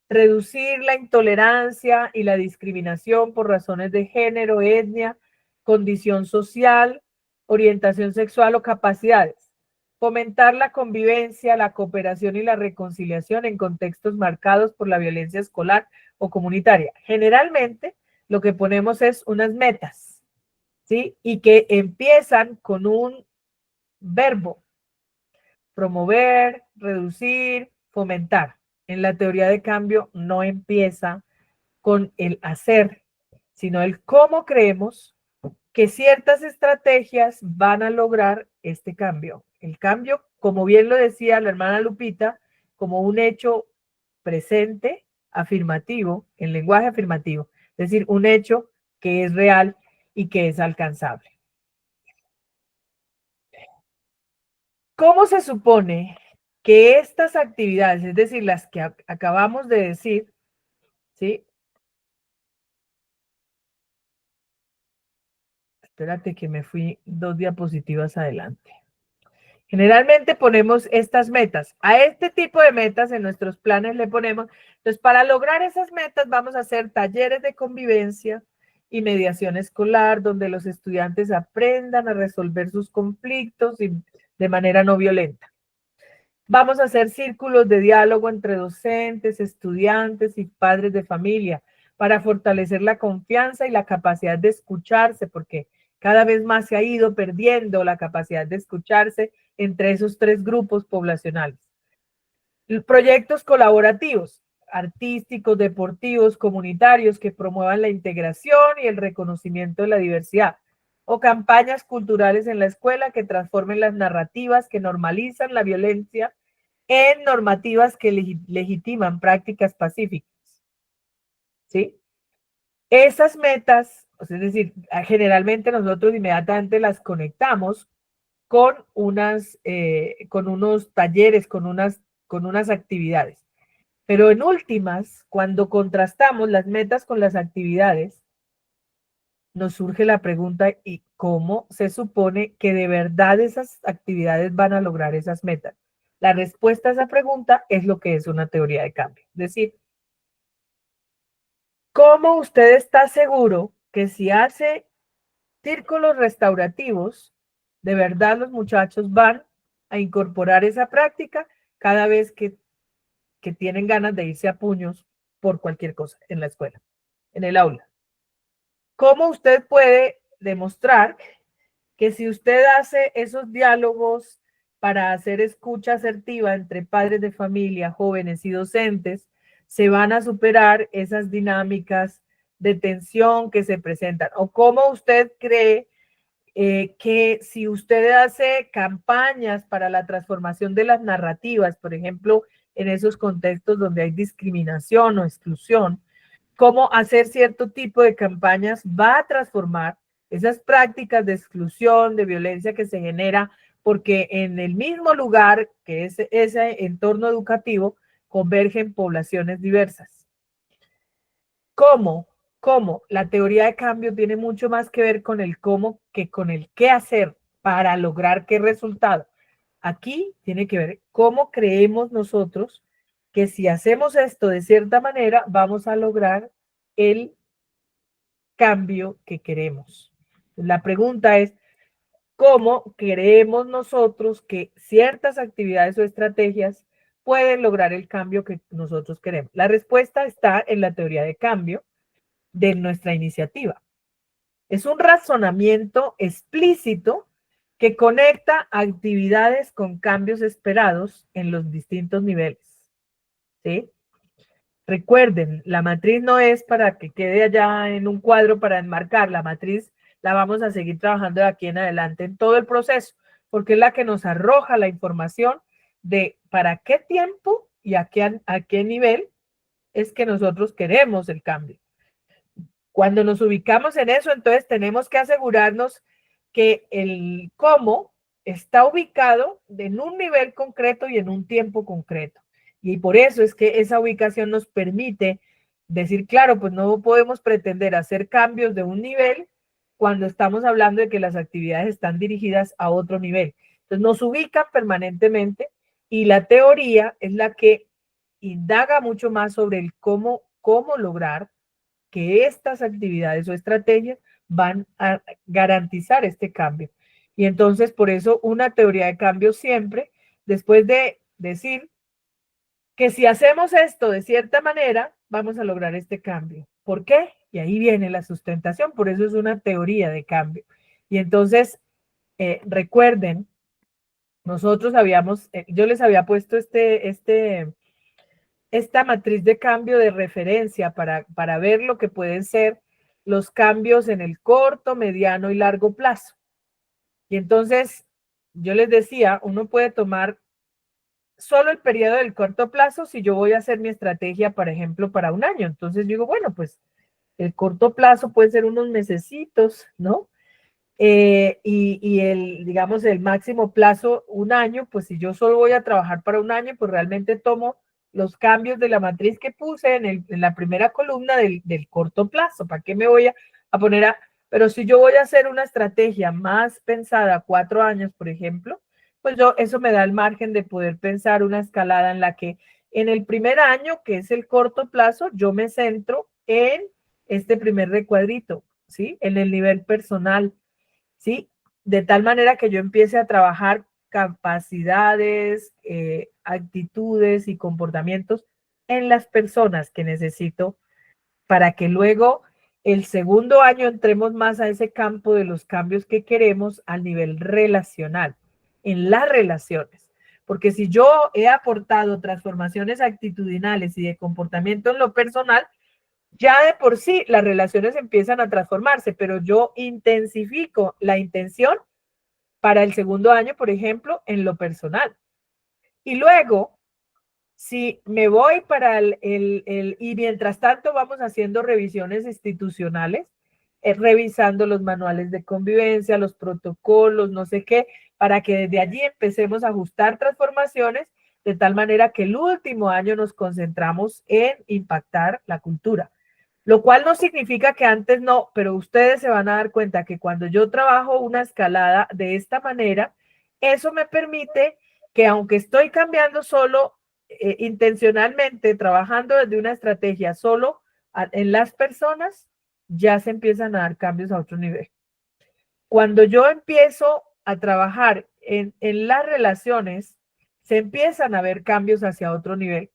Speaker 1: reducir la intolerancia y la discriminación por razones de género, etnia, condición social, orientación sexual o capacidades, fomentar la convivencia, la cooperación y la reconciliación en contextos marcados por la violencia escolar o comunitaria. Generalmente, lo que ponemos es unas metas, ¿sí? Y que empiezan con un verbo: promover, reducir, fomentar. En la teoría de cambio no empieza con el hacer, sino el cómo creemos que ciertas estrategias van a lograr este cambio. El cambio, como bien lo decía la hermana Lupita, como un hecho presente, afirmativo, en lenguaje afirmativo, es decir, un hecho que es real y que es alcanzable. ¿Cómo se supone que estas actividades, es decir, las que acabamos de decir, ¿sí? Espérate que me fui 2 diapositivas adelante. Generalmente ponemos estas metas. A este tipo de metas en nuestros planes le ponemos, entonces para lograr esas metas vamos a hacer talleres de convivencia y mediación escolar, donde los estudiantes aprendan a resolver sus conflictos de manera no violenta. Vamos a hacer círculos de diálogo entre docentes, estudiantes y padres de familia para fortalecer la confianza y la capacidad de escucharse, porque cada vez más se ha ido perdiendo la capacidad de escucharse entre esos 3 grupos poblacionales. Proyectos colaborativos, artísticos, deportivos, comunitarios que promuevan la integración y el reconocimiento de la diversidad, o campañas culturales en la escuela que transformen las narrativas que normalizan la violencia en normativas que legitiman prácticas pacíficas. ¿Sí? Esas metas, es decir, generalmente nosotros inmediatamente las conectamos con con unos talleres, con unas actividades. Pero en últimas, cuando contrastamos las metas con las actividades, nos surge la pregunta: ¿y cómo se supone que de verdad esas actividades van a lograr esas metas? La respuesta a esa pregunta es lo que es una teoría de cambio. Es decir, ¿cómo usted está seguro que si hace círculos restaurativos, de verdad los muchachos van a incorporar esa práctica cada vez que tienen ganas de irse a puños por cualquier cosa en la escuela, en el aula. ¿Cómo usted puede demostrar que si usted hace esos diálogos para hacer escucha asertiva entre padres de familia, jóvenes y docentes, se van a superar esas dinámicas de tensión que se presentan? ¿O cómo usted cree que si usted hace campañas para la transformación de las narrativas, por ejemplo, en esos contextos donde hay discriminación o exclusión, cómo hacer cierto tipo de campañas va a transformar esas prácticas de exclusión, de violencia que se genera, porque en el mismo lugar que es ese entorno educativo convergen poblaciones diversas? ¿Cómo? ¿Cómo? La teoría de cambio tiene mucho más que ver con el cómo que con el qué hacer para lograr qué resultado. Aquí tiene que ver cómo creemos nosotros que si hacemos esto de cierta manera vamos a lograr el cambio que queremos. La pregunta es, ¿cómo creemos nosotros que ciertas actividades o estrategias pueden lograr el cambio que nosotros queremos? La respuesta está en la teoría de cambio de nuestra iniciativa. Es un razonamiento explícito que conecta actividades con cambios esperados en los distintos niveles. ¿Sí? Recuerden, la matriz no es para que quede allá en un cuadro para enmarcar. La matriz la vamos a seguir trabajando de aquí en adelante en todo el proceso, porque es la que nos arroja la información de para qué tiempo y a qué nivel es que nosotros queremos el cambio. Cuando nos ubicamos en eso, entonces tenemos que asegurarnos que el cómo está ubicado en un nivel concreto y en un tiempo concreto. Y por eso es que esa ubicación nos permite decir, claro, pues no podemos pretender hacer cambios de un nivel cuando estamos hablando de que las actividades están dirigidas a otro nivel. Entonces nos ubican permanentemente y la teoría es la que indaga mucho más sobre el cómo lograr que estas actividades o estrategias van a garantizar este cambio. Y entonces, por eso, una teoría de cambio siempre, después de decir que si hacemos esto de cierta manera, vamos a lograr este cambio. ¿Por qué? Y ahí viene la sustentación, por eso es una teoría de cambio. Y entonces, recuerden, nosotros yo les había puesto esta matriz de cambio de referencia para ver lo que pueden ser los cambios en el corto, mediano y largo plazo. Y entonces, yo les decía, uno puede tomar solo el periodo del corto plazo si yo voy a hacer mi estrategia, por ejemplo, para un año. Entonces digo, bueno, pues el corto plazo puede ser unos mesecitos, ¿no? Digamos, el máximo plazo, un año, pues si yo solo voy a trabajar para un año, pues realmente tomo los cambios de la matriz que puse en la primera columna del corto plazo. ¿Para qué me voy a poner a...? Pero si yo voy a hacer una estrategia más pensada a 4 años, por ejemplo, pues eso me da el margen de poder pensar una escalada en la que en el primer año, que es el corto plazo, yo me centro en este primer recuadrito, ¿sí? En el nivel personal, ¿sí? De tal manera que yo empiece a trabajar capacidades, actitudes y comportamientos en las personas que necesito para que luego el segundo año entremos más a ese campo de los cambios que queremos al nivel relacional, en las relaciones. Porque si yo he aportado transformaciones actitudinales y de comportamiento en lo personal, ya de por sí las relaciones empiezan a transformarse, pero yo intensifico la intención para el segundo año, por ejemplo, en lo personal. Y luego, si me voy para y mientras tanto vamos haciendo revisiones institucionales, revisando los manuales de convivencia, los protocolos, no sé qué, para que desde allí empecemos a ajustar transformaciones de tal manera que el último año nos concentramos en impactar la cultura. Lo cual no significa que antes no, pero ustedes se van a dar cuenta que cuando yo trabajo una escalada de esta manera, eso me permite que aunque estoy cambiando solo intencionalmente, trabajando desde una estrategia solo en las personas, ya se empiezan a dar cambios a otro nivel. Cuando yo empiezo a trabajar en las relaciones, se empiezan a ver cambios hacia otro nivel.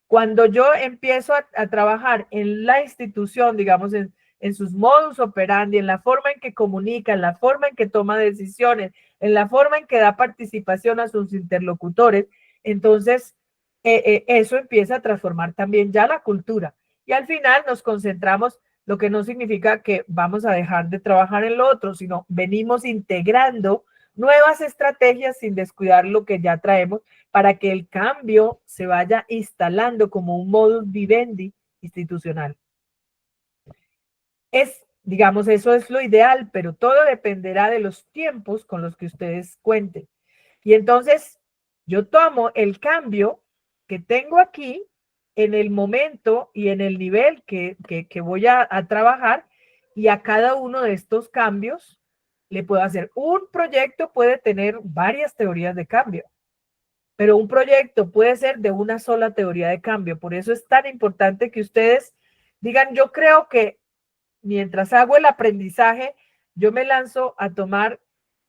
Speaker 1: Cuando yo empiezo a trabajar en la institución, digamos, en sus modus operandi, en la forma en que comunica, en la forma en que toma decisiones, en la forma en que da participación a sus interlocutores, entonces eso empieza a transformar también ya la cultura. Y al final nos concentramos, lo que no significa que vamos a dejar de trabajar en lo otro, sino venimos integrando nuevas estrategias sin descuidar lo que ya traemos para que el cambio se vaya instalando como un modus vivendi institucional. Digamos, eso es lo ideal, pero todo dependerá de los tiempos con los que ustedes cuenten. Y entonces yo tomo el cambio que tengo aquí en el momento y en el nivel que voy a trabajar, y a cada uno de estos cambios le puedo hacer. Un proyecto puede tener varias teorías de cambio, pero un proyecto puede ser de una sola teoría de cambio. Por eso es tan importante que ustedes digan, yo creo que mientras hago el aprendizaje, yo me lanzo a tomar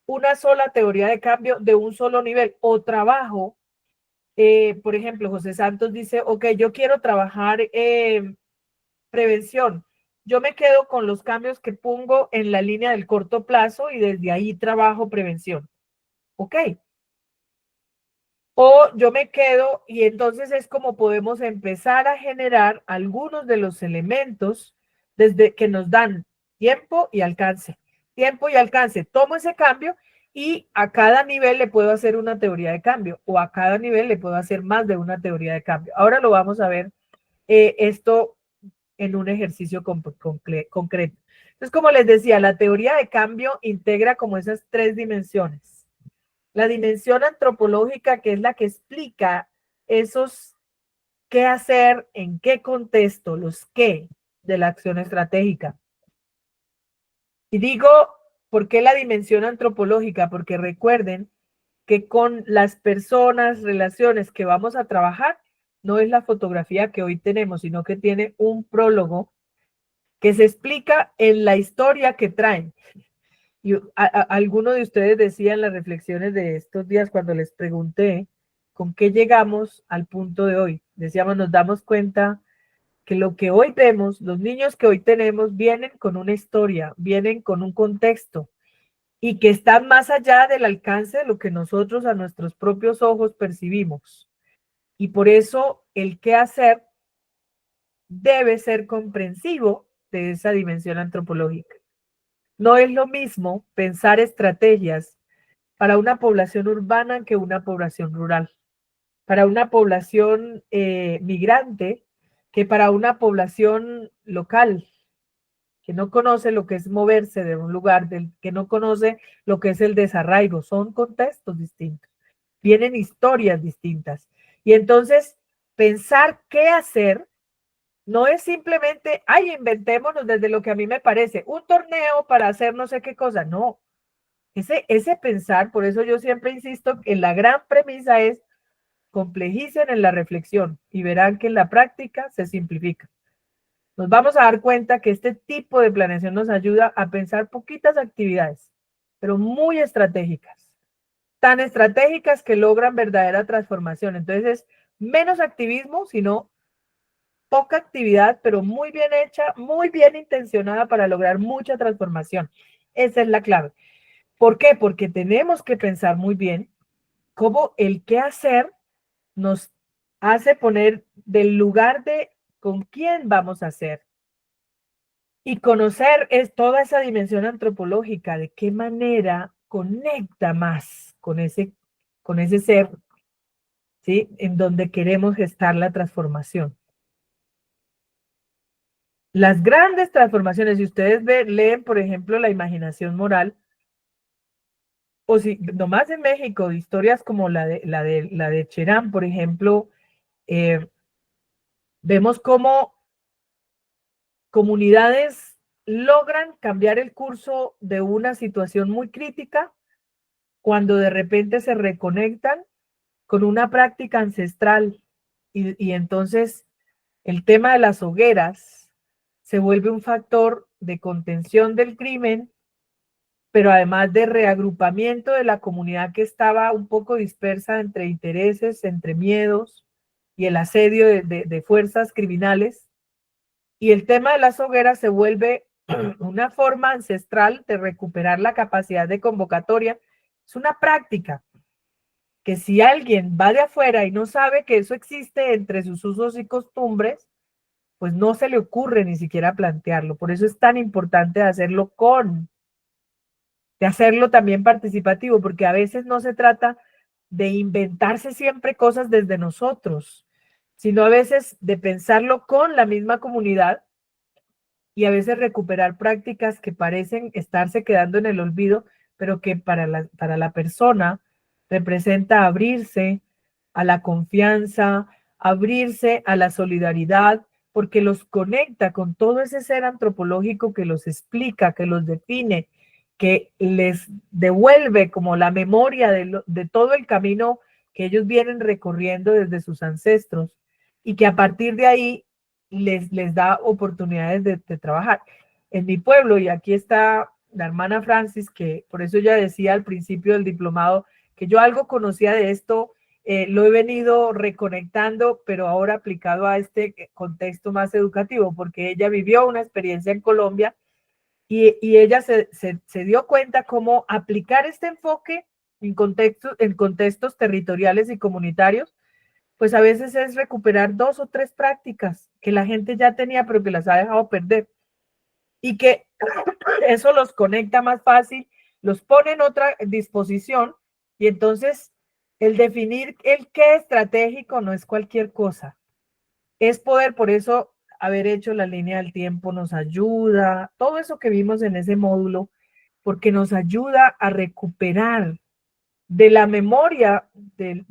Speaker 1: una sola teoría de cambio de un solo nivel o trabajo. Por ejemplo, José Santos dice, ok, yo quiero trabajar prevención. Yo me quedo con los cambios que pongo en la línea del corto plazo y desde ahí trabajo prevención. Ok. O yo me quedo, y entonces es como podemos empezar a generar algunos de los elementos desde que nos dan tiempo y alcance. Tiempo y alcance. Tomo ese cambio y a cada nivel le puedo hacer una teoría de cambio, o a cada nivel le puedo hacer más de una teoría de cambio. Ahora lo vamos a ver esto en un ejercicio concreto. Entonces, como les decía, la teoría de cambio integra como esas tres dimensiones. La dimensión antropológica, que es la que explica esos qué hacer, en qué contexto, los qué de la acción estratégica. Y digo, ¿por qué la dimensión antropológica? Porque recuerden que con las personas, relaciones que vamos a trabajar, no es la fotografía que hoy tenemos, sino que tiene un prólogo que se explica en la historia que traen. Y alguno de ustedes decía en las reflexiones de estos días, cuando les pregunté con qué llegamos al punto de hoy, decíamos, nos damos cuenta que lo que hoy vemos, los niños que hoy tenemos, vienen con una historia, vienen con un contexto, y que están más allá del alcance de lo que nosotros a nuestros propios ojos percibimos. Y por eso el qué hacer debe ser comprensivo de esa dimensión antropológica. No es lo mismo pensar estrategias para una población urbana que una población rural, para una población migrante que para una población local, que no conoce lo que es moverse de un lugar, que no conoce lo que es el desarraigo. Son contextos distintos, vienen historias distintas. Y entonces, pensar qué hacer no es simplemente, ay, inventémonos desde lo que a mí me parece, un torneo para hacer no sé qué cosa. No, ese pensar, por eso yo siempre insisto en la gran premisa es complejicen en la reflexión y verán que en la práctica se simplifica. Nos vamos a dar cuenta que este tipo de planeación nos ayuda a pensar poquitas actividades, pero muy estratégicas, tan estratégicas que logran verdadera transformación. Entonces es menos activismo, sino poca actividad, pero muy bien hecha, muy bien intencionada para lograr mucha transformación. Esa es la clave. ¿Por qué? Porque tenemos que pensar muy bien cómo el qué hacer nos hace poner del lugar de con quién vamos a hacer. Y conocer es toda esa dimensión antropológica, de qué manera conecta más con ese ser, ¿sí? En donde queremos gestar la transformación. Las grandes transformaciones, si ustedes leen, por ejemplo, La imaginación moral, o si nomás en México, historias como la de Cherán, por ejemplo, vemos cómo comunidades logran cambiar el curso de una situación muy crítica cuando de repente se reconectan con una práctica ancestral, y entonces el tema de las hogueras se vuelve un factor de contención del crimen pero además de reagrupamiento de la comunidad que estaba un poco dispersa entre intereses, entre miedos y el asedio de fuerzas criminales. Y el tema de las hogueras se vuelve una forma ancestral de recuperar la capacidad de convocatoria. Es una práctica que si alguien va de afuera y no sabe que eso existe entre sus usos y costumbres, pues no se le ocurre ni siquiera plantearlo. Por eso es tan importante de hacerlo también participativo, porque a veces no se trata de inventarse siempre cosas desde nosotros, sino a veces de pensarlo con la misma comunidad y a veces recuperar prácticas que parecen estarse quedando en el olvido, pero que para la persona representa abrirse a la confianza, abrirse a la solidaridad, porque los conecta con todo ese ser antropológico que los explica, que los define, que les devuelve como la memoria de todo el camino que ellos vienen recorriendo desde sus ancestros y que a partir de ahí les da oportunidades de trabajar. En mi pueblo, y aquí está la hermana Francis, que por eso ella decía al principio del diplomado que yo algo conocía de esto, lo he venido reconectando, pero ahora aplicado a este contexto más educativo, porque ella vivió una experiencia en Colombia y ella se dio cuenta cómo aplicar este enfoque en contextos territoriales y comunitarios, pues a veces es recuperar 2 o 3 prácticas que la gente ya tenía, pero que las ha dejado perder. Y que eso los conecta más fácil, los pone en otra disposición, y entonces el definir el qué estratégico no es cualquier cosa. Es poder, por eso haber hecho la línea del tiempo nos ayuda, todo eso que vimos en ese módulo, porque nos ayuda a recuperar de la memoria del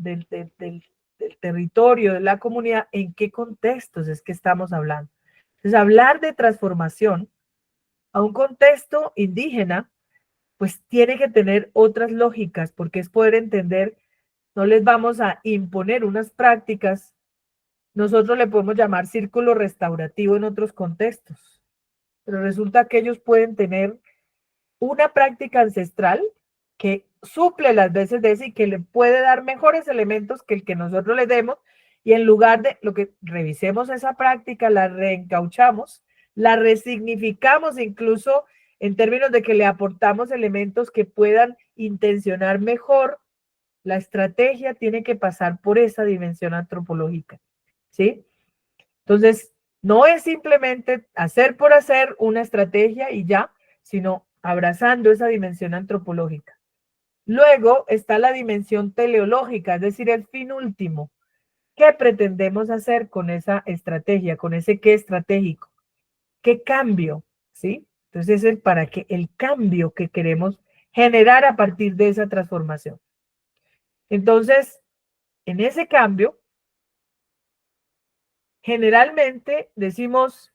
Speaker 1: territorio, de la comunidad, en qué contextos es que estamos hablando. Entonces, hablar de transformación a un contexto indígena, pues tiene que tener otras lógicas, porque es poder entender, no les vamos a imponer unas prácticas, nosotros le podemos llamar círculo restaurativo en otros contextos, pero resulta que ellos pueden tener una práctica ancestral que suple las veces de ese y que le puede dar mejores elementos que el que nosotros le demos, y en lugar de lo que revisemos esa práctica, la reencauchamos, la resignificamos incluso en términos de que le aportamos elementos que puedan intencionar mejor. La estrategia tiene que pasar por esa dimensión antropológica, ¿sí? Entonces, no es simplemente hacer por hacer una estrategia y ya, sino abrazando esa dimensión antropológica. Luego está la dimensión teleológica, es decir, el fin último. ¿Qué pretendemos hacer con esa estrategia, con ese qué estratégico? ¿Qué cambio? ¿Sí? Entonces es para que el cambio que queremos generar a partir de esa transformación. Entonces, en ese cambio, generalmente decimos,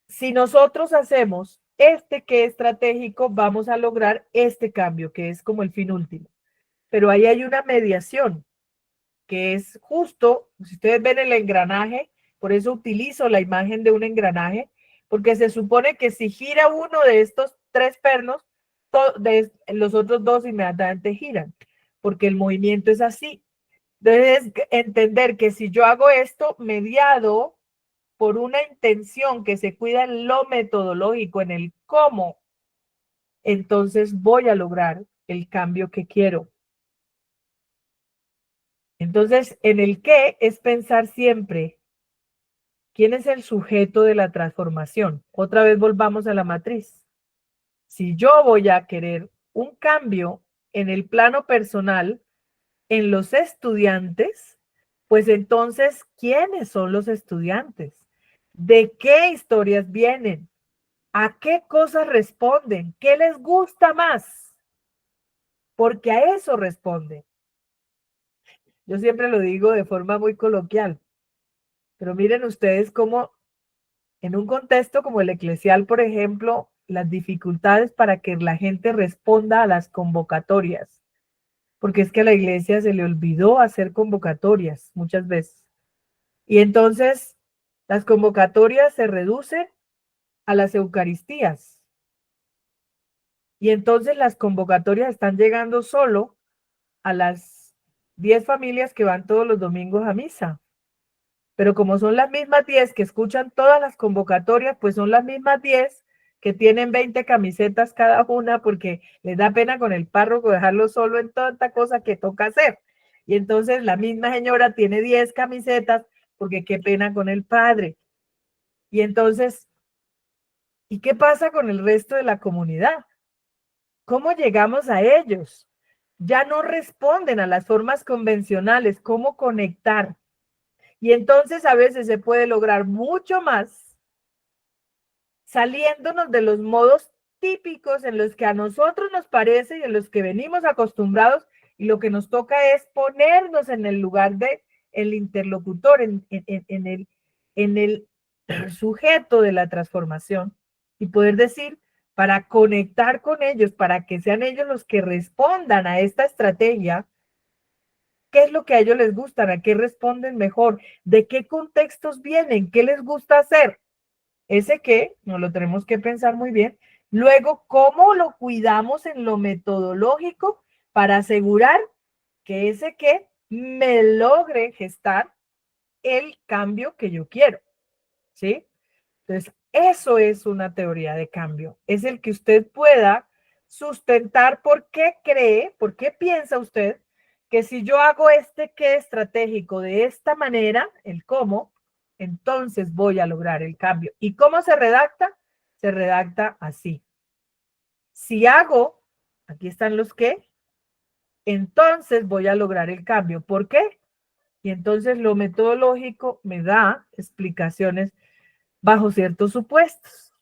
Speaker 1: si nosotros hacemos este que es estratégico, vamos a lograr este cambio, que es como el fin último. Pero ahí hay una mediación, que es justo, si ustedes ven el engranaje, por eso utilizo la imagen de un engranaje, porque se supone que si gira uno de estos 3 pernos, los otros 2 inmediatamente giran, porque el movimiento es así. Entonces, entender que si yo hago esto mediado por una intención que se cuida en lo metodológico, en el cómo, entonces voy a lograr el cambio que quiero. Entonces, en el qué es pensar siempre quién es el sujeto de la transformación. Otra vez volvamos a la matriz. Si yo voy a querer un cambio en el plano personal, en los estudiantes, pues entonces, ¿quiénes son los estudiantes? ¿De qué historias vienen? ¿A qué cosas responden? ¿Qué les gusta más? Porque a eso responden. Yo siempre lo digo de forma muy coloquial, pero miren ustedes cómo en un contexto como el eclesial, por ejemplo, las dificultades para que la gente responda a las convocatorias, porque es que a la iglesia se le olvidó hacer convocatorias muchas veces. Y entonces las convocatorias se reducen a las Eucaristías. Y entonces las convocatorias están llegando solo a las 10 familias que van todos los domingos a misa. Pero como son las mismas 10 que escuchan todas las convocatorias, pues son las mismas 10 que tienen 20 camisetas cada una porque les da pena con el párroco dejarlo solo en tanta cosa que toca hacer. Y entonces la misma señora tiene 10 camisetas porque qué pena con el padre. Y entonces, ¿y qué pasa con el resto de la comunidad? ¿Cómo llegamos a ellos? Ya no responden a las formas convencionales. ¿Cómo conectar? Y entonces a veces se puede lograr mucho más saliéndonos de los modos típicos en los que a nosotros nos parece y en los que venimos acostumbrados, y lo que nos toca es ponernos en el lugar de el interlocutor, en el sujeto de la transformación, y poder decir, para conectar con ellos, para que sean ellos los que respondan a esta estrategia, qué es lo que a ellos les gusta, a qué responden mejor, de qué contextos vienen, qué les gusta hacer. Ese qué, nos lo tenemos que pensar muy bien. Luego, ¿cómo lo cuidamos en lo metodológico para asegurar que ese qué me logre gestar el cambio que yo quiero? ¿Sí? Entonces, eso es una teoría de cambio. Es el que usted pueda sustentar por qué cree, por qué piensa usted que si yo hago este qué estratégico de esta manera, el cómo, entonces voy a lograr el cambio. ¿Y cómo se redacta? Se redacta así. Si hago, aquí están los qué, entonces voy a lograr el cambio. ¿Por qué? Y entonces lo metodológico me da explicaciones bajo ciertos supuestos.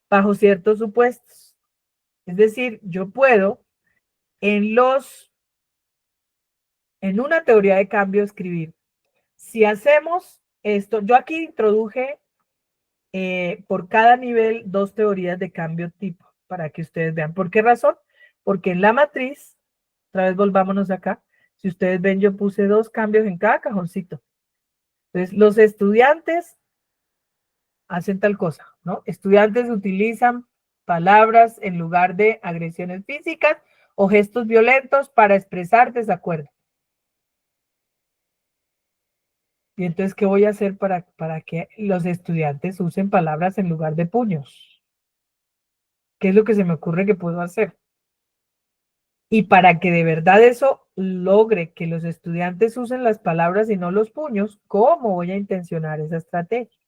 Speaker 1: Bajo ciertos supuestos. Es decir, yo puedo en una teoría de cambio escribir, si hacemos esto, yo aquí introduje por cada nivel 2 teorías de cambio tipo, para que ustedes vean. ¿Por qué razón? Porque en la matriz, otra vez volvámonos acá, si ustedes ven, yo puse 2 cambios en cada cajoncito. Entonces, los estudiantes hacen tal cosa, ¿no? Estudiantes utilizan palabras en lugar de agresiones físicas o gestos violentos para expresar desacuerdo. Y entonces, ¿qué voy a hacer para que los estudiantes usen palabras en lugar de puños? ¿Qué es lo que se me ocurre que puedo hacer? Y para que de verdad eso logre que los estudiantes usen las palabras y no los puños, ¿cómo voy a intencionar esa estrategia?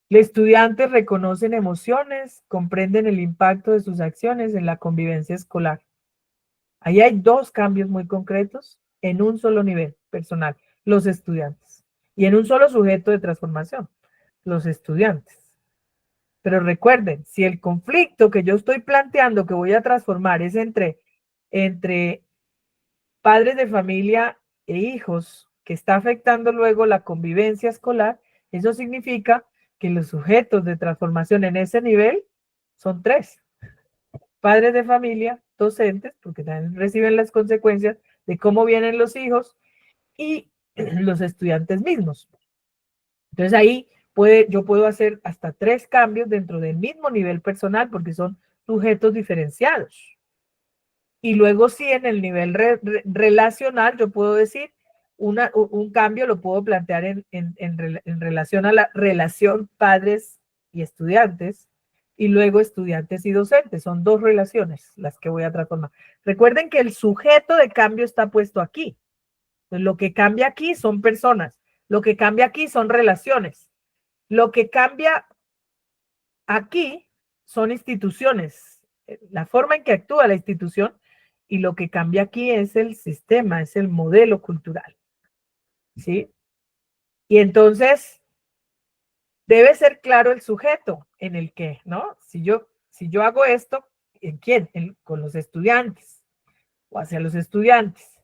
Speaker 1: Los estudiantes reconocen emociones, comprenden el impacto de sus acciones en la convivencia escolar. Ahí hay 2 cambios muy concretos en un solo nivel personal, los estudiantes, y en un solo sujeto de transformación, los estudiantes. Pero recuerden, si el conflicto que yo estoy planteando que voy a transformar es entre padres de familia e hijos, que está afectando luego la convivencia escolar, eso significa que los sujetos de transformación en ese nivel son 3. Padres de familia, docentes, porque también reciben las consecuencias de cómo vienen los hijos, y los estudiantes mismos. Entonces ahí yo puedo hacer hasta 3 cambios dentro del mismo nivel personal porque son sujetos diferenciados. Y luego sí en el nivel relacional yo puedo decir un cambio lo puedo plantear en relación a la relación padres y estudiantes, y luego estudiantes y docentes. Son 2 relaciones las que voy a transformar. Recuerden que el sujeto de cambio está puesto aquí. Entonces, lo que cambia aquí son personas. Lo que cambia aquí son relaciones. Lo que cambia aquí son instituciones. La forma en que actúa la institución, y lo que cambia aquí es el sistema, es el modelo cultural. ¿Sí? Y entonces debe ser claro el sujeto en el que, ¿no? Si yo hago esto, ¿en quién? Con los estudiantes o hacia los estudiantes.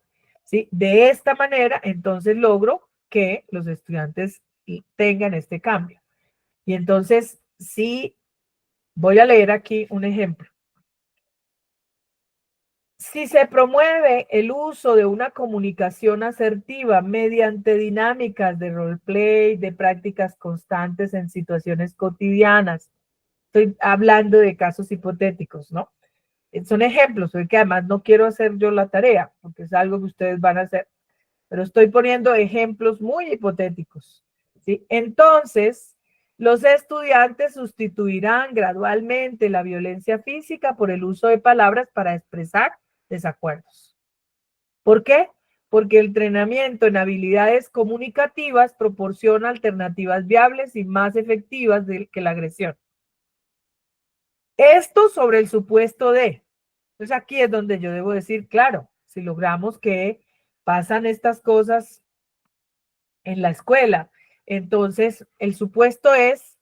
Speaker 1: ¿Sí? De esta manera, entonces logro que los estudiantes tengan este cambio. Y entonces, sí, voy a leer aquí un ejemplo. Si se promueve el uso de una comunicación asertiva mediante dinámicas de roleplay, de prácticas constantes en situaciones cotidianas, estoy hablando de casos hipotéticos, ¿no? Son ejemplos, porque además no quiero hacer yo la tarea, porque es algo que ustedes van a hacer, pero estoy poniendo ejemplos muy hipotéticos, ¿sí? Entonces, los estudiantes sustituirán gradualmente la violencia física por el uso de palabras para expresar desacuerdos. ¿Por qué? Porque el entrenamiento en habilidades comunicativas proporciona alternativas viables y más efectivas que la agresión. Esto sobre el supuesto de. Entonces aquí es donde yo debo decir, claro, si logramos que pasan estas cosas en la escuela, entonces el supuesto es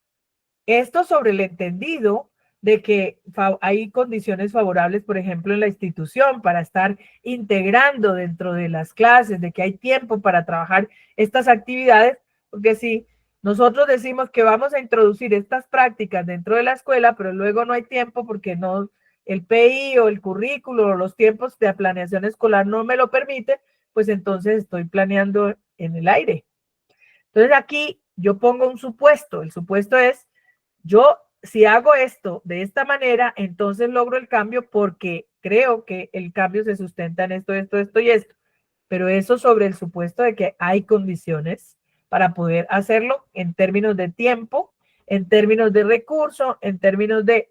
Speaker 1: esto sobre el entendido de que hay condiciones favorables, por ejemplo, en la institución para estar integrando dentro de las clases, de que hay tiempo para trabajar estas actividades, porque si nosotros decimos que vamos a introducir estas prácticas dentro de la escuela, pero luego no hay tiempo porque no, el PI o el currículo o los tiempos de planeación escolar no me lo permiten, pues entonces estoy planeando en el aire. Entonces aquí yo pongo un supuesto. El supuesto es, yo si hago esto de esta manera, entonces logro el cambio porque creo que el cambio se sustenta en esto, esto, esto y esto. Pero eso sobre el supuesto de que hay condiciones para poder hacerlo en términos de tiempo, en términos de recurso, en términos de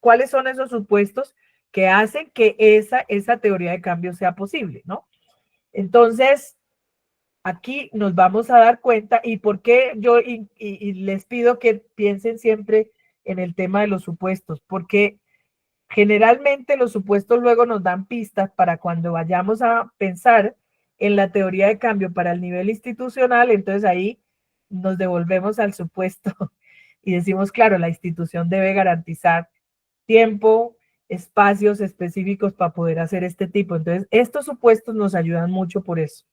Speaker 1: cuáles son esos supuestos que hacen que esa teoría de cambio sea posible, ¿no? Entonces, aquí nos vamos a dar cuenta y por qué yo y les pido que piensen siempre en el tema de los supuestos, porque generalmente los supuestos luego nos dan pistas para cuando vayamos a pensar en la teoría de cambio para el nivel institucional, entonces ahí nos devolvemos al supuesto y decimos, claro, la institución debe garantizar tiempo, espacios específicos para poder hacer este tipo. Entonces, estos supuestos nos ayudan mucho por eso.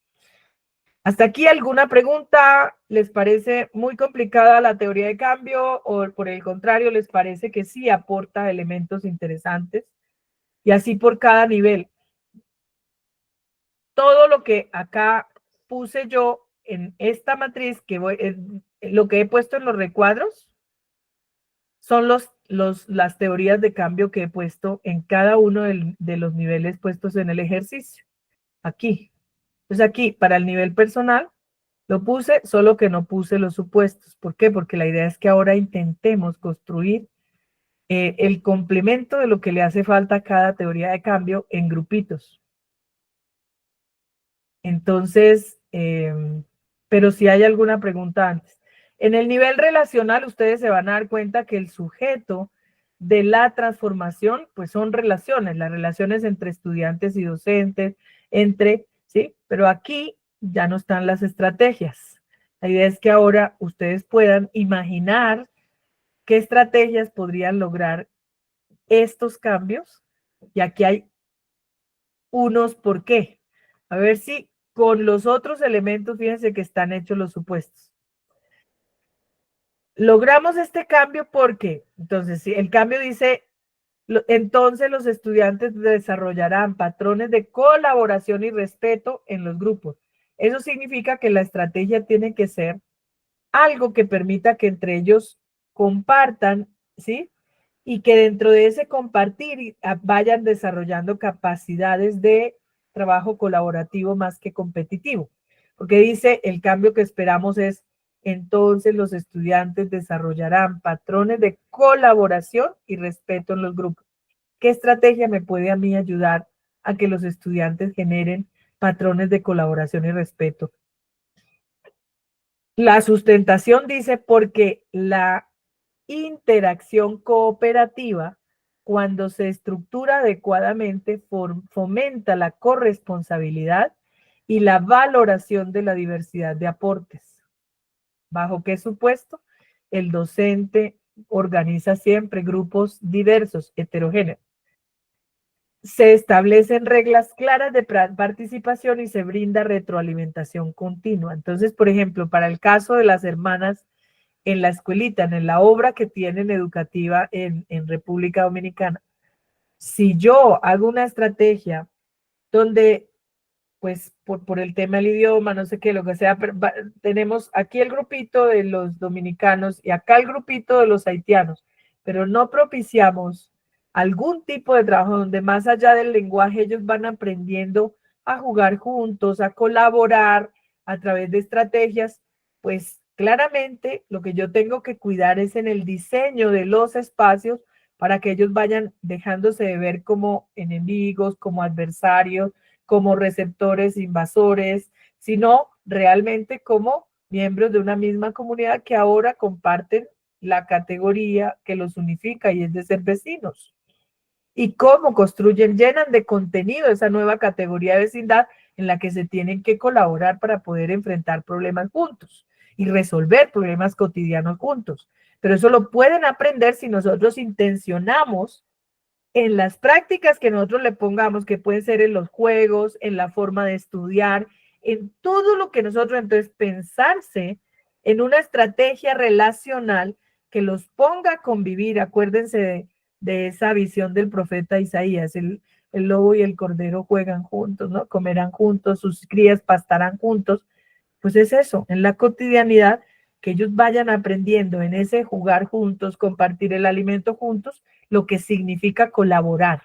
Speaker 1: ¿Hasta aquí alguna pregunta? ¿Les parece muy complicada la teoría de cambio o por el contrario les parece que sí aporta elementos interesantes? Y así por cada nivel. Todo lo que acá puse yo en esta matriz, lo que he puesto en los recuadros, son las teorías de cambio que he puesto en cada uno de los niveles puestos en el ejercicio. Aquí. Entonces aquí, para el nivel personal, lo puse, solo que no puse los supuestos. ¿Por qué? Porque la idea es que ahora intentemos construir el complemento de lo que le hace falta a cada teoría de cambio en grupitos. Entonces, pero si hay alguna pregunta antes. En el nivel relacional, ustedes se van a dar cuenta que el sujeto de la transformación, pues son relaciones, las relaciones entre estudiantes y docentes, ¿sí? Pero aquí ya no están las estrategias. La idea es que ahora ustedes puedan imaginar qué estrategias podrían lograr estos cambios. Y aquí hay unos por qué. A ver si con los otros elementos, fíjense que están hechos los supuestos. Logramos este cambio porque, entonces, si el cambio dice, entonces los estudiantes desarrollarán patrones de colaboración y respeto en los grupos. Eso significa que la estrategia tiene que ser algo que permita que entre ellos compartan, ¿sí? Y que dentro de ese compartir vayan desarrollando capacidades de trabajo colaborativo más que competitivo. Porque dice, el cambio que esperamos es, entonces los estudiantes desarrollarán patrones de colaboración y respeto en los grupos. ¿Qué estrategia me puede a mí ayudar a que los estudiantes generen patrones de colaboración y respeto? La sustentación dice porque la interacción cooperativa, cuando se estructura adecuadamente, fomenta la corresponsabilidad y la valoración de la diversidad de aportes. ¿Bajo qué supuesto? El docente organiza siempre grupos diversos, heterogéneos. Se establecen reglas claras de participación y se brinda retroalimentación continua. Entonces, por ejemplo, para el caso de las hermanas en la escuelita, en la obra que tienen educativa en República Dominicana, si yo hago una estrategia donde pues por el tema del idioma, no sé qué, lo que sea, pero tenemos aquí el grupito de los dominicanos y acá el grupito de los haitianos, pero no propiciamos algún tipo de trabajo donde más allá del lenguaje ellos van aprendiendo a jugar juntos, a colaborar a través de estrategias, pues claramente lo que yo tengo que cuidar es en el diseño de los espacios para que ellos vayan dejándose de ver como enemigos, como adversarios, como receptores invasores, sino realmente como miembros de una misma comunidad que ahora comparten la categoría que los unifica y es de ser vecinos. Y cómo construyen, llenan de contenido esa nueva categoría de vecindad en la que se tienen que colaborar para poder enfrentar problemas juntos y resolver problemas cotidianos juntos. Pero eso lo pueden aprender si nosotros intencionamos en las prácticas que nosotros le pongamos, que pueden ser en los juegos, en la forma de estudiar, en todo lo que nosotros, entonces, pensarse en una estrategia relacional que los ponga a convivir. Acuérdense de esa visión del profeta Isaías, el lobo y el cordero juegan juntos, ¿no? Comerán juntos, sus crías pastarán juntos. Pues es eso, en la cotidianidad, que ellos vayan aprendiendo en ese jugar juntos, compartir el alimento juntos, lo que significa colaborar.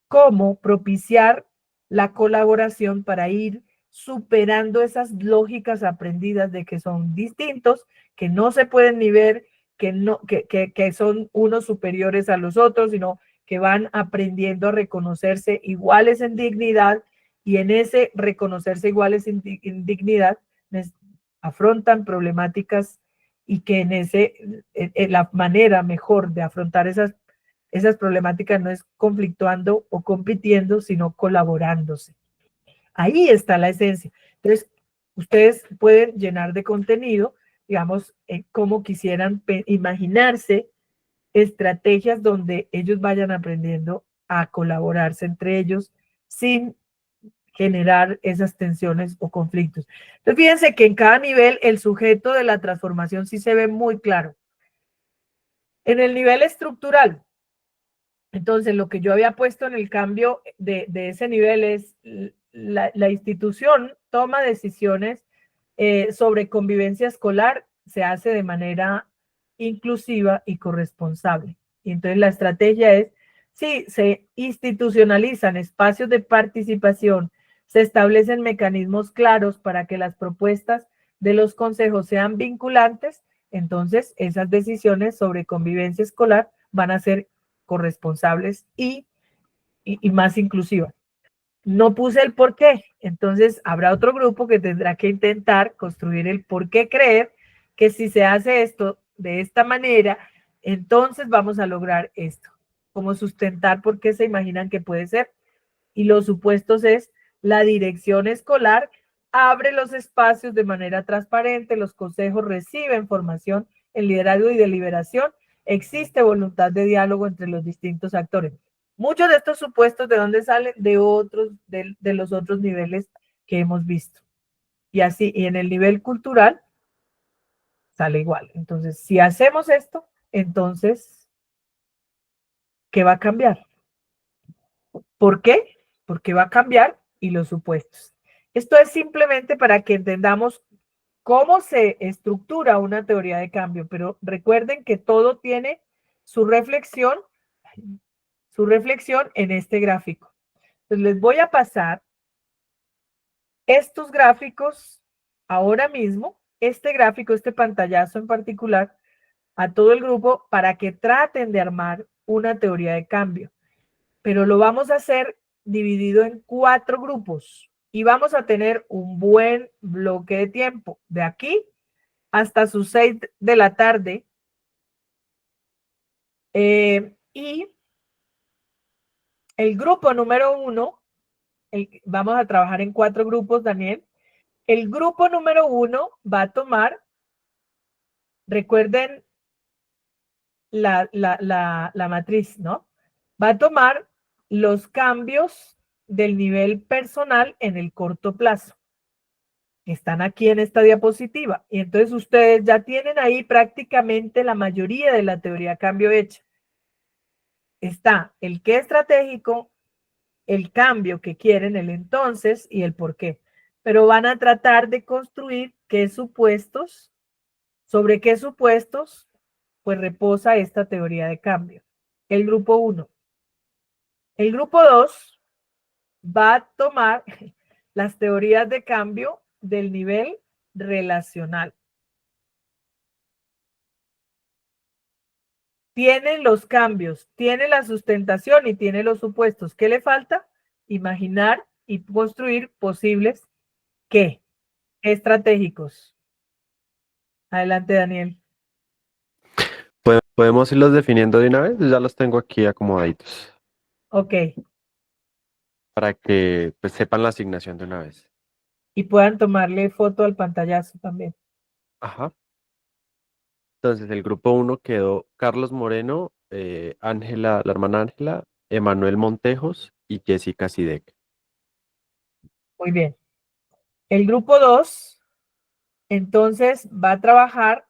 Speaker 1: Cómo propiciar la colaboración para ir superando esas lógicas aprendidas de que son distintos, que no se pueden ni ver, que son unos superiores a los otros, sino que van aprendiendo a reconocerse iguales en dignidad, y en ese reconocerse iguales en dignidad afrontan problemáticas, y que en la manera mejor de afrontar esas problemáticas no es conflictuando o compitiendo, sino colaborándose. Ahí está la esencia. Entonces, ustedes pueden llenar de contenido, digamos, como quisieran imaginarse estrategias donde ellos vayan aprendiendo a colaborarse entre ellos sin generar esas tensiones o conflictos. Entonces, fíjense que en cada nivel el sujeto de la transformación sí se ve muy claro. En el nivel estructural, entonces lo que yo había puesto en el cambio de ese nivel es la institución toma decisiones sobre convivencia escolar, se hace de manera inclusiva y corresponsable. Y entonces la estrategia es, sí, se institucionalizan espacios de participación, se establecen mecanismos claros para que las propuestas de los consejos sean vinculantes, entonces esas decisiones sobre convivencia escolar van a ser corresponsables y más inclusivas. No puse el por qué, entonces habrá otro grupo que tendrá que intentar construir el por qué creer que si se hace esto de esta manera, entonces vamos a lograr esto. Cómo sustentar por qué se imaginan que puede ser. Y los supuestos es la dirección escolar abre los espacios de manera transparente, los consejos reciben formación en liderazgo y deliberación, existe voluntad de diálogo entre los distintos actores. Muchos de estos supuestos, ¿de dónde salen? De otros, de los otros niveles que hemos visto. Y así, y en el nivel cultural, sale igual. Entonces, si hacemos esto, entonces, ¿qué va a cambiar? ¿Por qué? Porque va a cambiar y los supuestos. Esto es simplemente para que entendamos cómo se estructura una teoría de cambio, pero recuerden que todo tiene su reflexión en este gráfico. Entonces les voy a pasar estos gráficos ahora mismo, este gráfico, este pantallazo en particular, a todo el grupo para que traten de armar una teoría de cambio. Pero lo vamos a hacer dividido en 4 grupos y vamos a tener un buen bloque de tiempo, de aquí hasta sus 6 de la tarde. Y el grupo número 1, vamos a trabajar en 4 grupos, Daniel. El grupo número 1 va a tomar, recuerden la matriz, ¿no? Va a tomar los cambios del nivel personal en el corto plazo. Están aquí en esta diapositiva. Y entonces ustedes ya tienen ahí prácticamente la mayoría de la teoría cambio hecha. Está el qué estratégico, el cambio que quieren, el entonces y el por qué. Pero van a tratar de construir qué supuestos, sobre qué supuestos, pues reposa esta teoría de cambio. El grupo 1. El grupo 2 va a tomar las teorías de cambio del nivel relacional. Tiene los cambios, tiene la sustentación y tiene los supuestos. ¿Qué le falta? Imaginar y construir posibles ¿qué? Estratégicos. Adelante, Daniel.
Speaker 8: ¿Podemos irlos definiendo de una vez? Ya los tengo aquí acomodaditos
Speaker 1: Ok.
Speaker 8: para que pues, sepan la asignación de una vez.
Speaker 1: Y puedan tomarle foto al pantallazo también.
Speaker 8: Ajá. Entonces, el grupo 1 quedó Carlos Moreno, Ángela, la hermana Ángela, Emanuel Montejos y Jessica Sidek.
Speaker 1: Muy bien. El grupo 2, entonces, va a trabajar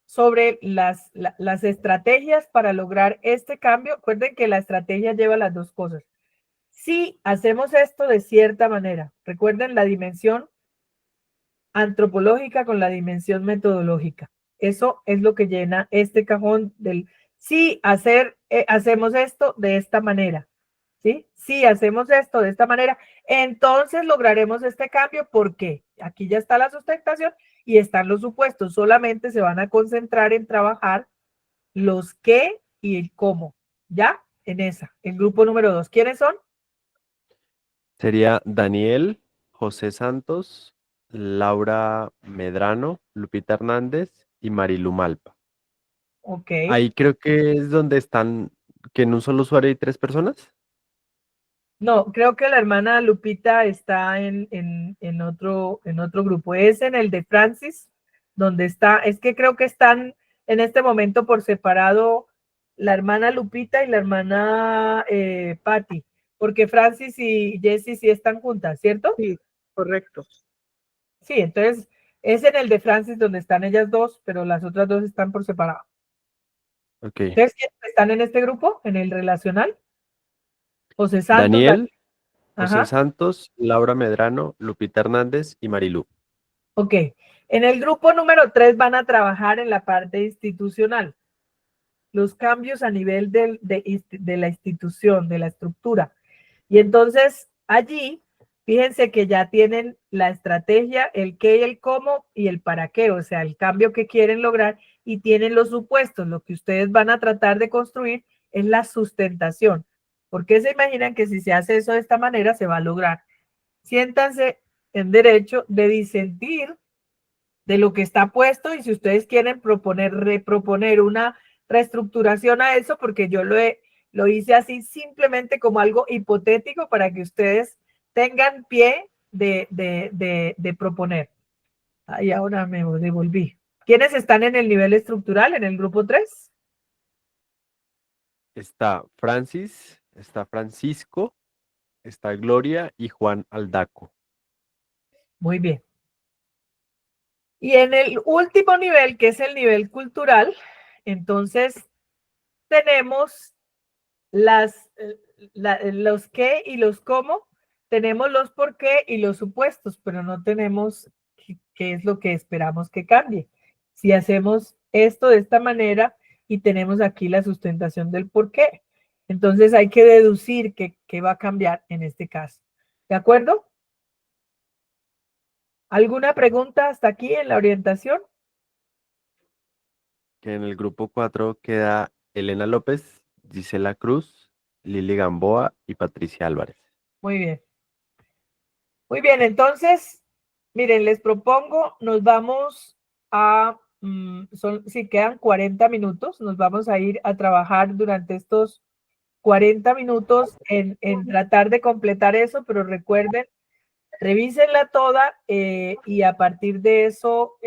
Speaker 1: sobre las estrategias para lograr este cambio. Recuerden que la estrategia lleva las dos cosas. Si hacemos esto de cierta manera, recuerden la dimensión antropológica con la dimensión metodológica. Eso es lo que llena este cajón del sí hacemos esto de esta manera. ¿Sí? Si hacemos esto de esta manera, entonces lograremos este cambio porque aquí ya está la sustentación y están los supuestos. Solamente se van a concentrar en trabajar los qué y el cómo. ¿Ya? En esa. El grupo número 2. ¿Quiénes son?
Speaker 8: Sería Daniel, José Santos, Laura Medrano, Lupita Hernández y Marilu Malpa.
Speaker 1: Ok.
Speaker 8: Ahí creo que es donde están, que en un solo usuario hay 3 personas.
Speaker 1: No, creo que la hermana Lupita está en otro grupo. Es en el de Francis, donde está, es que creo que están en este momento por separado la hermana Lupita y la hermana Patty, porque Francis y Jessie sí están juntas, ¿cierto?
Speaker 6: Sí, correcto.
Speaker 1: Sí, entonces es en el de Francis donde están ellas dos, pero las otras dos están por separado.
Speaker 8: Ok.
Speaker 1: Entonces, ¿quiénes están en este grupo? En el relacional. José Santos.
Speaker 8: Daniel, José
Speaker 1: Ajá.
Speaker 8: Santos, Laura Medrano, Lupita Hernández y Marilu.
Speaker 1: Ok. En el grupo número 3 van a trabajar en la parte institucional. Los cambios a nivel de la institución, de la estructura. Y entonces allí, fíjense que ya tienen la estrategia, el qué y el cómo y el para qué, o sea, el cambio que quieren lograr y tienen los supuestos. Lo que ustedes van a tratar de construir es la sustentación. ¿Por qué se imaginan que si se hace eso de esta manera se va a lograr? Siéntanse en derecho de disentir de lo que está puesto y si ustedes quieren reproponer una reestructuración a eso, porque yo lo hice así simplemente como algo hipotético para que ustedes tengan pie de proponer. Ay, ahora me devolví. ¿Quiénes están en el nivel estructural, en el grupo 3?
Speaker 8: Está Francis, está Francisco, está Gloria y Juan Aldaco.
Speaker 1: Muy bien. Y en el último nivel, que es el nivel cultural, entonces tenemos los qué y los cómo, tenemos los por qué y los supuestos, pero no tenemos qué es lo que esperamos que cambie. Si hacemos esto de esta manera y tenemos aquí la sustentación del por qué, entonces hay que deducir qué va a cambiar en este caso. ¿De acuerdo? ¿Alguna pregunta hasta aquí en la orientación?
Speaker 8: Que en el grupo 4 queda Elena López, Gisela Cruz, Lili Gamboa y Patricia Álvarez.
Speaker 1: Muy bien. Muy bien, entonces, miren, les propongo, nos vamos a, si quedan 40 minutos, nos vamos a ir a trabajar durante estos 40 minutos en tratar de completar eso, pero recuerden, revísenla toda y a partir de eso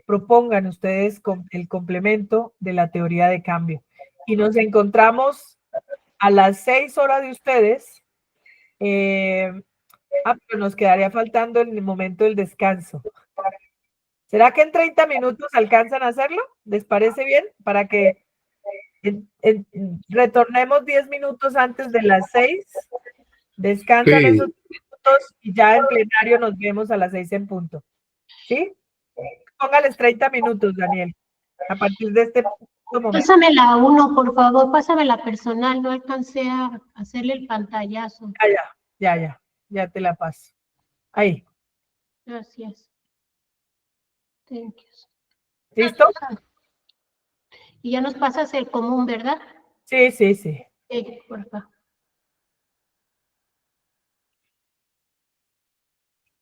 Speaker 1: propongan ustedes el complemento de la teoría de cambio. Y nos encontramos a las 6 horas de ustedes. Pero nos quedaría faltando el momento del descanso. ¿Será que en 30 minutos alcanzan a hacerlo? ¿Les parece bien? Para que Retornemos 10 minutos antes de las 6. Descansan
Speaker 3: Sí.
Speaker 1: esos minutos y ya en plenario nos vemos a las 6 en punto. ¿Sí? Póngales 30 minutos, Daniel. A partir de este momento.
Speaker 9: Pásame la uno, por favor, pásame la personal, no alcancé a hacerle el pantallazo.
Speaker 1: Ya te la paso. Ahí.
Speaker 9: Gracias. Thank you.
Speaker 1: ¿Listo?
Speaker 9: Y ya nos pasas el común, ¿verdad?
Speaker 1: Sí.
Speaker 9: Por acá.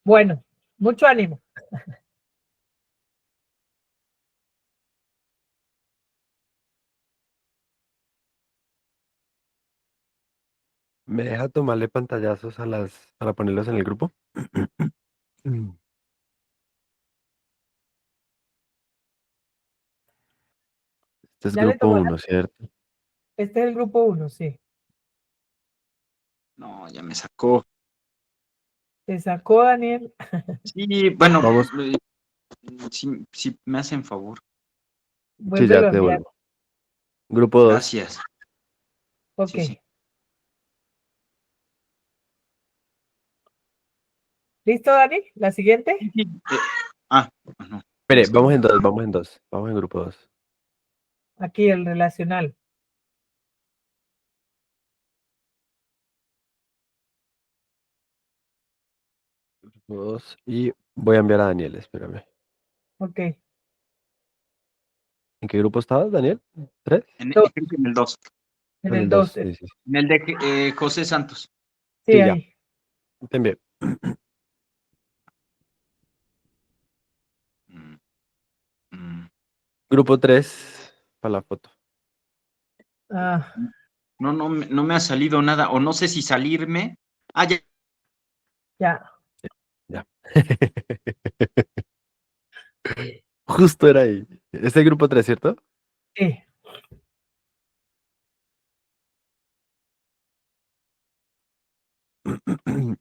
Speaker 1: Bueno, mucho ánimo.
Speaker 8: ¿Me deja tomarle pantallazos para ponerlos en el grupo? Este es
Speaker 1: Ya le
Speaker 8: grupo
Speaker 1: tomó
Speaker 8: 1, ¿cierto?
Speaker 1: Este es el grupo 1, sí.
Speaker 10: No, ya me sacó.
Speaker 1: ¿Te sacó, Daniel?
Speaker 10: Sí, bueno,
Speaker 8: Vamos.
Speaker 10: si me hacen favor.
Speaker 8: Sí, ya
Speaker 1: Vuélvelo a
Speaker 8: te
Speaker 1: enviar.
Speaker 8: devuelvo. Grupo 2.
Speaker 10: Gracias.
Speaker 1: Ok.
Speaker 10: Sí.
Speaker 1: ¿Listo, Dani? ¿La siguiente?
Speaker 10: No.
Speaker 8: Espere, vamos en dos. Vamos en grupo 2.
Speaker 1: Aquí, el relacional.
Speaker 8: Grupo 2. Y voy a enviar a Daniel, espérame.
Speaker 1: Ok.
Speaker 8: ¿En qué grupo estabas, Daniel? ¿3?
Speaker 10: Creo que en el 2.
Speaker 1: En el 2.
Speaker 8: Sí.
Speaker 10: En el de José Santos.
Speaker 1: Sí,
Speaker 8: Sí, ya.
Speaker 1: ahí.
Speaker 8: Te envié. Grupo 3, para la foto.
Speaker 1: Ah,
Speaker 10: No me ha salido nada. O no sé si salirme. Ya.
Speaker 1: ya.
Speaker 8: Justo era ahí. Este es el grupo 3, ¿cierto?
Speaker 1: Sí.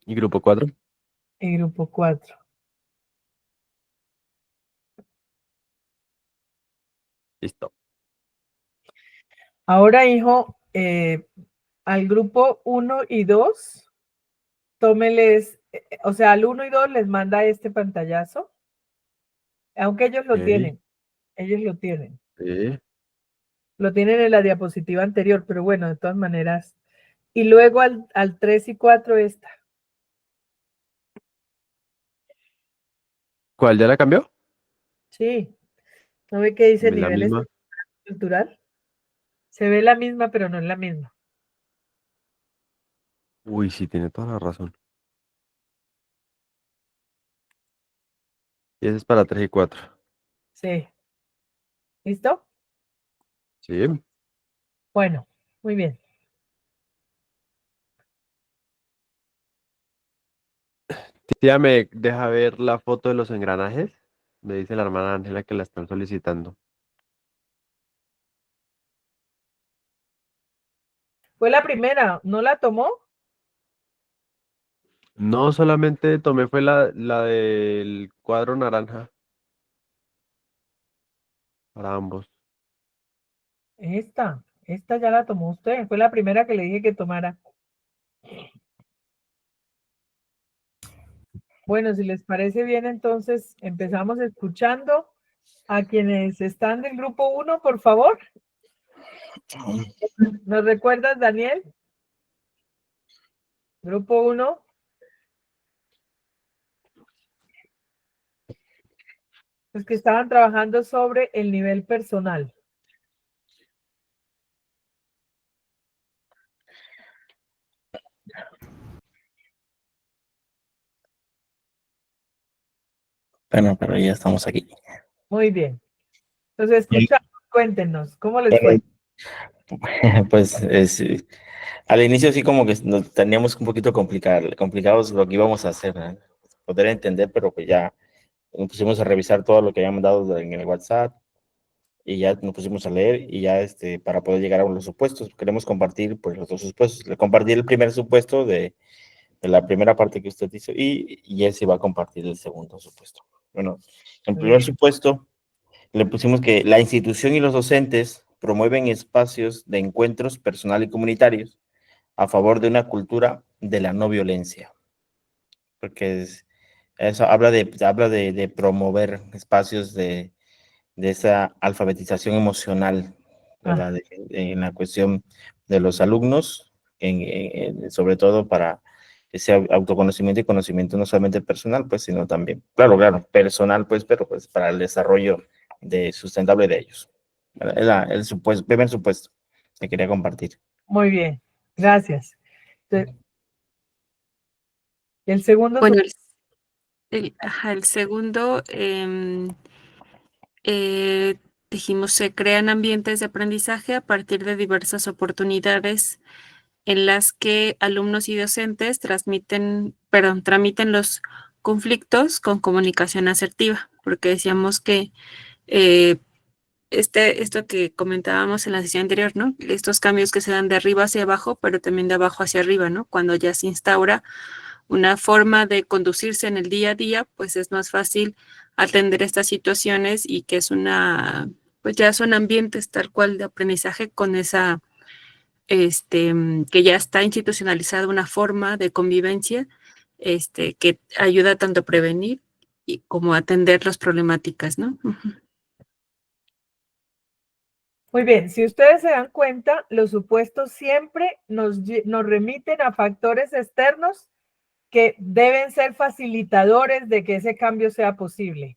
Speaker 8: ¿Y grupo 4?
Speaker 1: Y grupo 4.
Speaker 8: Listo.
Speaker 1: Ahora, hijo, al grupo 1 y 2, tómeles, o sea, al 1 y 2 les manda este pantallazo, aunque ellos lo
Speaker 8: Ok.
Speaker 1: tienen.
Speaker 8: Sí.
Speaker 1: Lo tienen en la diapositiva anterior, pero bueno, de todas maneras. Y luego al 3 y 4 esta.
Speaker 8: ¿Cuál ya la cambió?
Speaker 1: Sí. ¿No ve que dice
Speaker 8: La
Speaker 1: niveles
Speaker 8: misma.
Speaker 1: cultural? Se ve la misma, pero no es la misma.
Speaker 8: Uy, sí, tiene toda la razón. Y ese es para 3 y 4.
Speaker 1: Sí. ¿Listo?
Speaker 8: Sí.
Speaker 1: Bueno, muy bien.
Speaker 8: Tía, ¿me deja ver la foto de los engranajes? Me dice la hermana Ángela que la están solicitando.
Speaker 1: Fue la primera, ¿no la tomó?
Speaker 8: No, solamente tomé fue la del cuadro naranja. Para ambos.
Speaker 1: Esta ya la tomó usted. Fue la primera que le dije que tomara. Bueno, si les parece bien, entonces empezamos escuchando a quienes están del grupo 1, por favor. ¿Nos recuerdas, Daniel? Grupo 1. Los que estaban trabajando sobre el nivel personal.
Speaker 11: Bueno, pero ya estamos aquí.
Speaker 1: Muy bien. Entonces, cuéntenos, ¿cómo les fue?
Speaker 11: Pues al inicio sí como que nos teníamos un poquito complicados lo que íbamos a hacer, ¿verdad? Poder entender, pero pues ya nos pusimos a revisar todo lo que habían mandado en el WhatsApp y ya nos pusimos a leer y ya para poder llegar a los supuestos. Queremos compartir pues los dos supuestos. Le compartí el primer supuesto de la primera parte que usted hizo y él sí va a compartir el segundo supuesto. Bueno, el primer supuesto le pusimos que la institución y los docentes promueven espacios de encuentros personal y comunitarios a favor de una cultura de la no violencia. Porque eso habla de promover espacios de esa alfabetización emocional, ¿verdad? En la cuestión de los alumnos, sobre todo para ese autoconocimiento y conocimiento no solamente personal, pues, sino también, claro, personal, pues, pero pues para el desarrollo sustentable de ellos. El primer supuesto que quería compartir.
Speaker 1: Muy bien, gracias. Entonces, el segundo.
Speaker 12: Bueno, el segundo, dijimos, se crean ambientes de aprendizaje a partir de diversas oportunidades en las que alumnos y docentes tramiten los conflictos con comunicación asertiva, porque decíamos que esto que comentábamos en la sesión anterior, ¿no? Estos cambios que se dan de arriba hacia abajo, pero también de abajo hacia arriba, ¿no? Cuando ya se instaura una forma de conducirse en el día a día, pues es más fácil atender estas situaciones y que pues ya son ambientes tal cual de aprendizaje con esa, que ya está institucionalizada una forma de convivencia, que ayuda tanto a prevenir como a atender las problemáticas, ¿no?
Speaker 1: Muy bien, si ustedes se dan cuenta, los supuestos siempre nos remiten a factores externos que deben ser facilitadores de que ese cambio sea posible.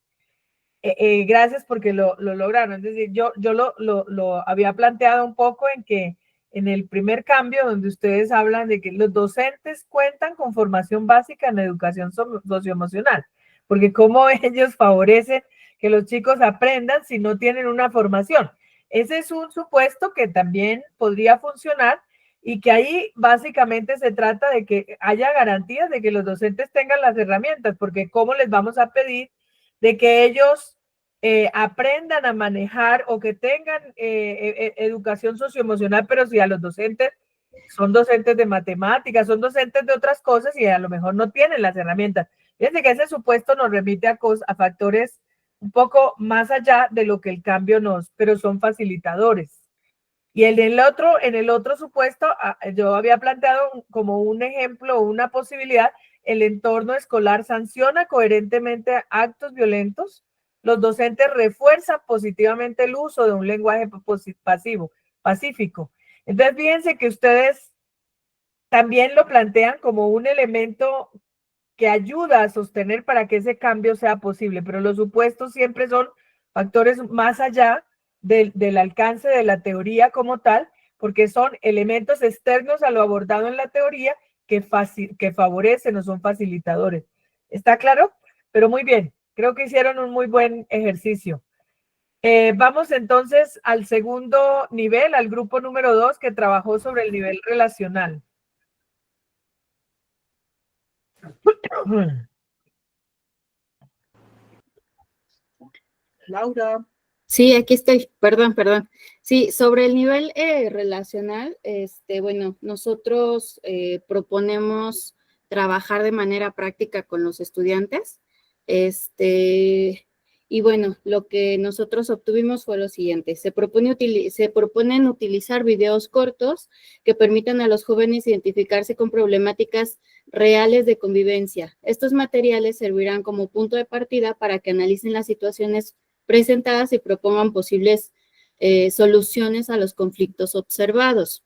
Speaker 1: Gracias porque lo lograron. Es decir, yo lo había planteado un poco en que en el primer cambio, donde ustedes hablan de que los docentes cuentan con formación básica en educación socioemocional, porque cómo ellos favorecen que los chicos aprendan si no tienen una formación. Ese es un supuesto que también podría funcionar y que ahí básicamente se trata de que haya garantías de que los docentes tengan las herramientas, porque ¿cómo les vamos a pedir de que ellos aprendan a manejar o que tengan educación socioemocional, pero si a los docentes son docentes de matemáticas, son docentes de otras cosas y a lo mejor no tienen las herramientas? Fíjense que ese supuesto nos remite a factores un poco más allá de lo que el cambio pero son facilitadores. Y en el otro supuesto, yo había planteado como un ejemplo, una posibilidad, el entorno escolar sanciona coherentemente actos violentos, los docentes refuerzan positivamente el uso de un lenguaje pacífico. Entonces, fíjense que ustedes también lo plantean como un elemento que ayuda a sostener para que ese cambio sea posible, pero los supuestos siempre son factores más allá del alcance de la teoría como tal, porque son elementos externos a lo abordado en la teoría que favorecen o son facilitadores. ¿Está claro? Pero muy bien, creo que hicieron un muy buen ejercicio. Vamos entonces al segundo nivel, al grupo número 2, que trabajó sobre el nivel relacional.
Speaker 6: Laura.
Speaker 7: Sí, aquí estoy, perdón. Sí, sobre el nivel relacional, bueno, nosotros proponemos trabajar de manera práctica con los estudiantes, y bueno, lo que nosotros obtuvimos fue lo siguiente: se proponen utilizar videos cortos que permitan a los jóvenes identificarse con problemáticas reales de convivencia. Estos materiales servirán como punto de partida para que analicen las situaciones presentadas y propongan posibles soluciones a los conflictos observados.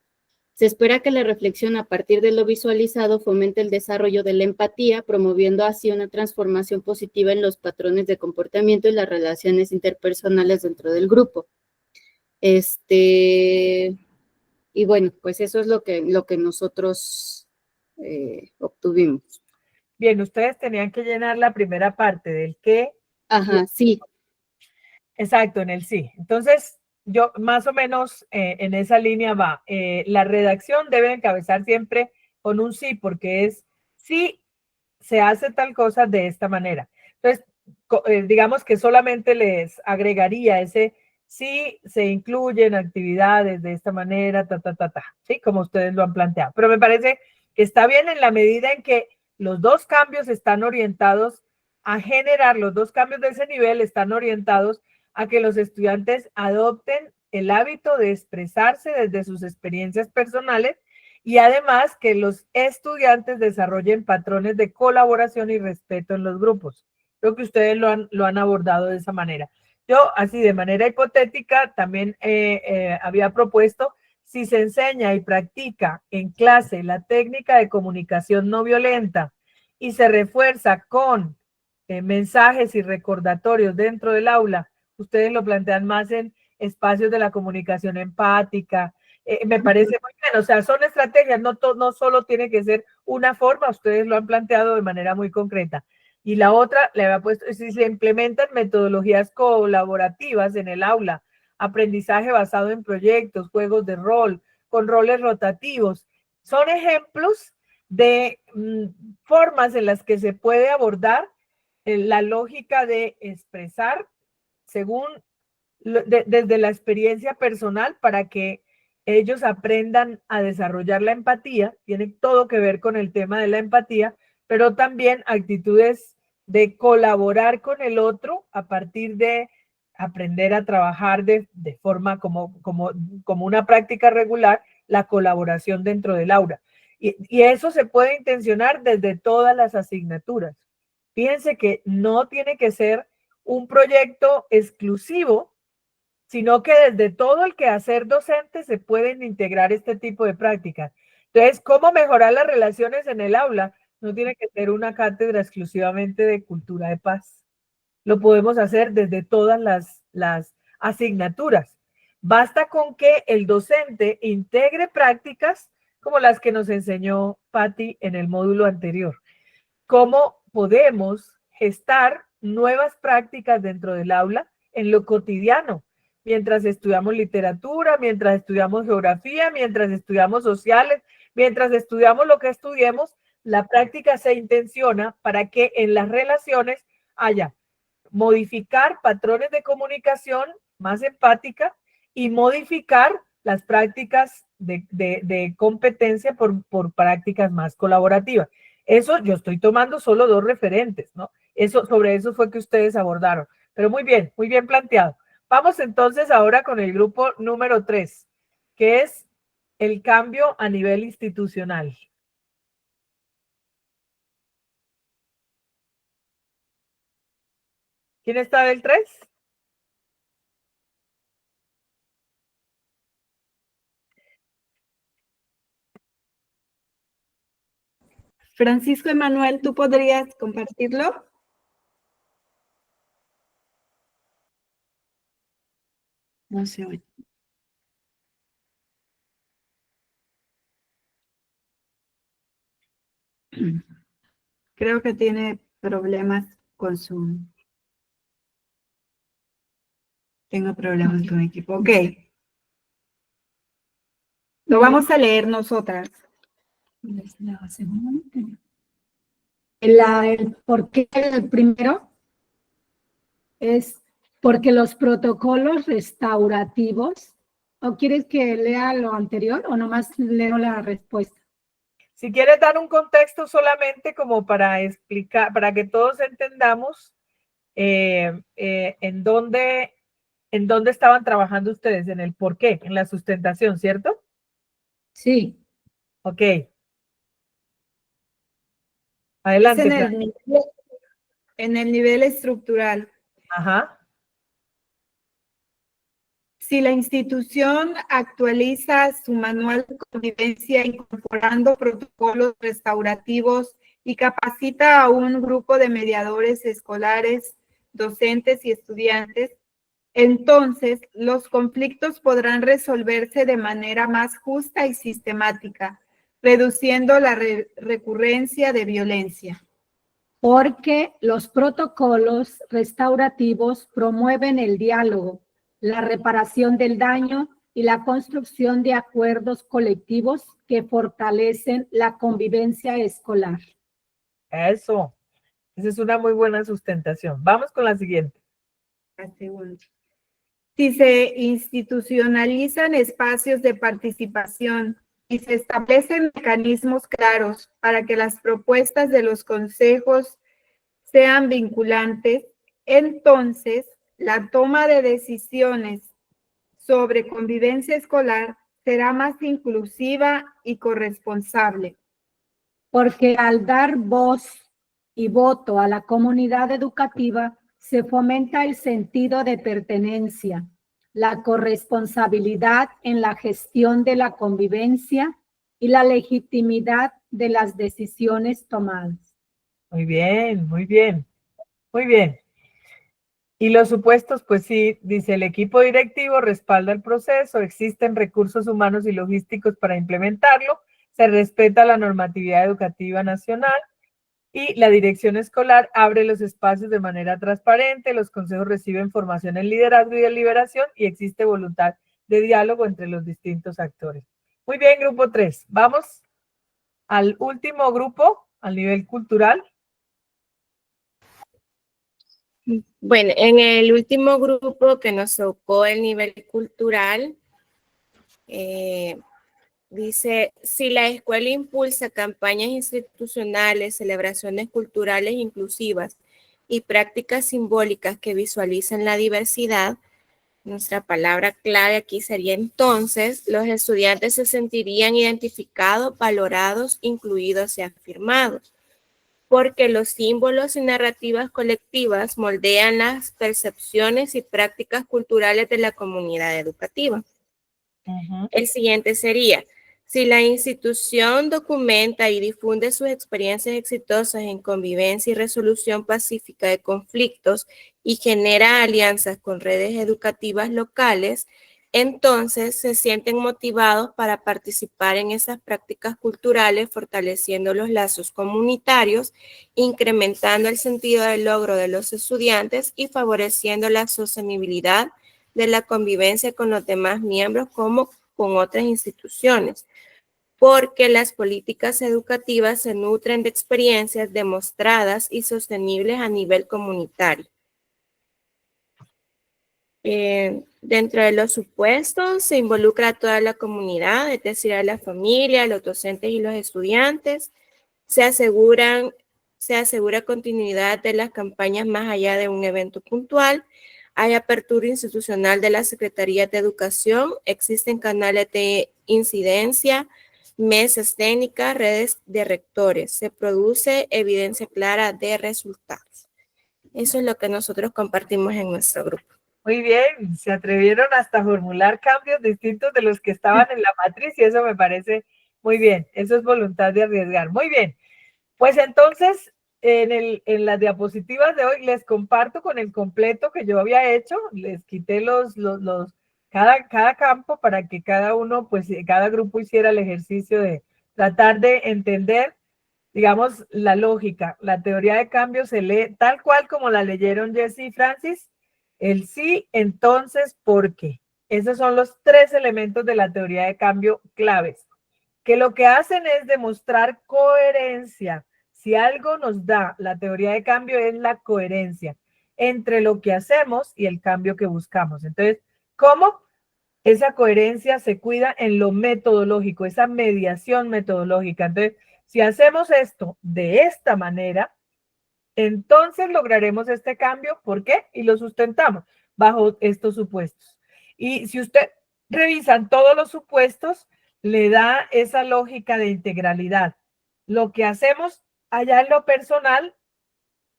Speaker 7: Se espera que la reflexión a partir de lo visualizado fomente el desarrollo de la empatía, promoviendo así una transformación positiva en los patrones de comportamiento y las relaciones interpersonales dentro del grupo. Y bueno, pues eso es lo que nosotros obtuvimos.
Speaker 1: Bien, ustedes tenían que llenar la primera parte del qué.
Speaker 7: Ajá, sí.
Speaker 1: Exacto, en el sí. Entonces, yo más o menos en esa línea va. La redacción debe encabezar siempre con un sí, porque es sí se hace tal cosa de esta manera. Entonces, digamos que solamente les agregaría ese sí se incluyen actividades de esta manera, ¿sí? Como ustedes lo han planteado. Pero me parece que está bien en la medida en que los dos cambios están orientados a generar, los dos cambios de ese nivel están orientados a que los estudiantes adopten el hábito de expresarse desde sus experiencias personales y además que los estudiantes desarrollen patrones de colaboración y respeto en los grupos. Creo que ustedes lo han abordado de esa manera. Yo, así de manera hipotética, también había propuesto, si se enseña y practica en clase la técnica de comunicación no violenta y se refuerza con mensajes y recordatorios dentro del aula, ustedes lo plantean más en espacios de la comunicación empática. Me parece muy bien, o sea, son estrategias, no solo tiene que ser una forma, ustedes lo han planteado de manera muy concreta. Y la otra, le había puesto, si se implementan metodologías colaborativas en el aula, aprendizaje basado en proyectos, juegos de rol, con roles rotativos, son ejemplos de formas en las que se puede abordar la lógica de expresar según desde la experiencia personal para que ellos aprendan a desarrollar la empatía, tiene todo que ver con el tema de la empatía, pero también actitudes de colaborar con el otro a partir de aprender a trabajar de forma como una práctica regular, la colaboración dentro del aula. Y eso se puede intencionar desde todas las asignaturas. Fíjense que no tiene que ser un proyecto exclusivo, sino que desde todo el quehacer docente se pueden integrar este tipo de prácticas. Entonces, ¿cómo mejorar las relaciones en el aula? No tiene que ser una cátedra exclusivamente de cultura de paz. Lo podemos hacer desde todas las asignaturas. Basta con que el docente integre prácticas como las que nos enseñó Patti en el módulo anterior. ¿Cómo podemos gestar nuevas prácticas dentro del aula en lo cotidiano? Mientras estudiamos literatura, mientras estudiamos geografía, mientras estudiamos sociales, mientras estudiamos lo que estudiemos, la práctica se intenciona para que en las relaciones haya modificar patrones de comunicación más empática y modificar las prácticas de competencia por prácticas más colaborativas. Eso yo estoy tomando solo 2 referentes, ¿no? Sobre eso fue que ustedes abordaron. Pero muy bien planteado. Vamos entonces ahora con el grupo número 3, que es el cambio a nivel institucional. ¿Quién está del 3?
Speaker 5: Francisco Emanuel, ¿tú podrías compartirlo? No se oye. Creo que tiene problemas con su... Tengo problemas con el equipo. Ok. Lo vamos a leer nosotras.
Speaker 13: El por qué el primero es porque los protocolos restaurativos, ¿o quieres que lea lo anterior o nomás leo la respuesta?
Speaker 1: Si quieres dar un contexto solamente como para explicar, para que todos entendamos en dónde estaban trabajando ustedes, en el por qué, en la sustentación, ¿cierto?
Speaker 13: Sí.
Speaker 1: Ok. Adelante.
Speaker 5: En el nivel estructural.
Speaker 1: Ajá.
Speaker 5: Si la institución actualiza su manual de convivencia incorporando protocolos restaurativos y capacita a un grupo de mediadores escolares, docentes y estudiantes, entonces los conflictos podrán resolverse de manera más justa y sistemática, reduciendo la recurrencia de violencia.
Speaker 13: Porque los protocolos restaurativos promueven el diálogo, la reparación del daño y la construcción de acuerdos colectivos que fortalecen la convivencia escolar.
Speaker 1: Eso. Esa es una muy buena sustentación. Vamos con la siguiente.
Speaker 5: La segunda. Si se institucionalizan espacios de participación y se establecen mecanismos claros para que las propuestas de los consejos sean vinculantes, entonces la toma de decisiones sobre convivencia escolar será más inclusiva y corresponsable.
Speaker 13: Porque al dar voz y voto a la comunidad educativa, se fomenta el sentido de pertenencia, la corresponsabilidad en la gestión de la convivencia y la legitimidad de las decisiones tomadas.
Speaker 1: Muy bien, muy bien, muy bien. Y los supuestos, pues sí, dice, el equipo directivo respalda el proceso, existen recursos humanos y logísticos para implementarlo, se respeta la normatividad educativa nacional y la dirección escolar abre los espacios de manera transparente, los consejos reciben formación en liderazgo y deliberación y existe voluntad de diálogo entre los distintos actores. Muy bien, grupo 3. Vamos al último grupo, al nivel cultural.
Speaker 2: Bueno, en el último grupo que nos tocó el nivel cultural, dice, si la escuela impulsa campañas institucionales, celebraciones culturales inclusivas y prácticas simbólicas que visualizan la diversidad, nuestra palabra clave aquí sería entonces, los estudiantes se sentirían identificados, valorados, incluidos y afirmados, porque los símbolos y narrativas colectivas moldean las percepciones y prácticas culturales de la comunidad educativa. El siguiente sería, si la institución documenta y difunde sus experiencias exitosas en convivencia y resolución pacífica de conflictos y genera alianzas con redes educativas locales, entonces se sienten motivados para participar en esas prácticas culturales, fortaleciendo los lazos comunitarios, incrementando el sentido del logro de los estudiantes y favoreciendo la sostenibilidad de la convivencia con los demás miembros como con otras instituciones, porque las políticas educativas se nutren de experiencias demostradas y sostenibles a nivel comunitario. Dentro de los supuestos se involucra a toda la comunidad, es decir, a la familia, a los docentes y los estudiantes. Se asegura continuidad de las campañas más allá de un evento puntual. Hay apertura institucional de las Secretarías de Educación. Existen canales de incidencia, mesas técnicas, redes de rectores. Se produce evidencia clara de resultados. Eso es lo que nosotros compartimos en nuestro grupo.
Speaker 1: Muy bien, se atrevieron hasta a formular cambios distintos de los que estaban en la matriz y eso me parece muy bien. Eso es voluntad de arriesgar. Muy bien. Pues entonces, en las diapositivas de hoy les comparto con el completo que yo había hecho. Les quité cada campo para que cada uno, pues cada grupo hiciera el ejercicio de tratar de entender, digamos, la lógica. La teoría de cambio se lee tal cual como la leyeron Jesse y Francis. El sí, entonces, ¿por qué? Esos son los 3 elementos de la teoría de cambio claves, que lo que hacen es demostrar coherencia. Si algo nos da la teoría de cambio es la coherencia entre lo que hacemos y el cambio que buscamos. Entonces, ¿cómo? Esa coherencia se cuida en lo metodológico, esa mediación metodológica. Entonces, si hacemos esto de esta manera, entonces lograremos este cambio. ¿Por qué? Y lo sustentamos bajo estos supuestos. Y si usted revisan todos los supuestos, le da esa lógica de integralidad. Lo que hacemos allá en lo personal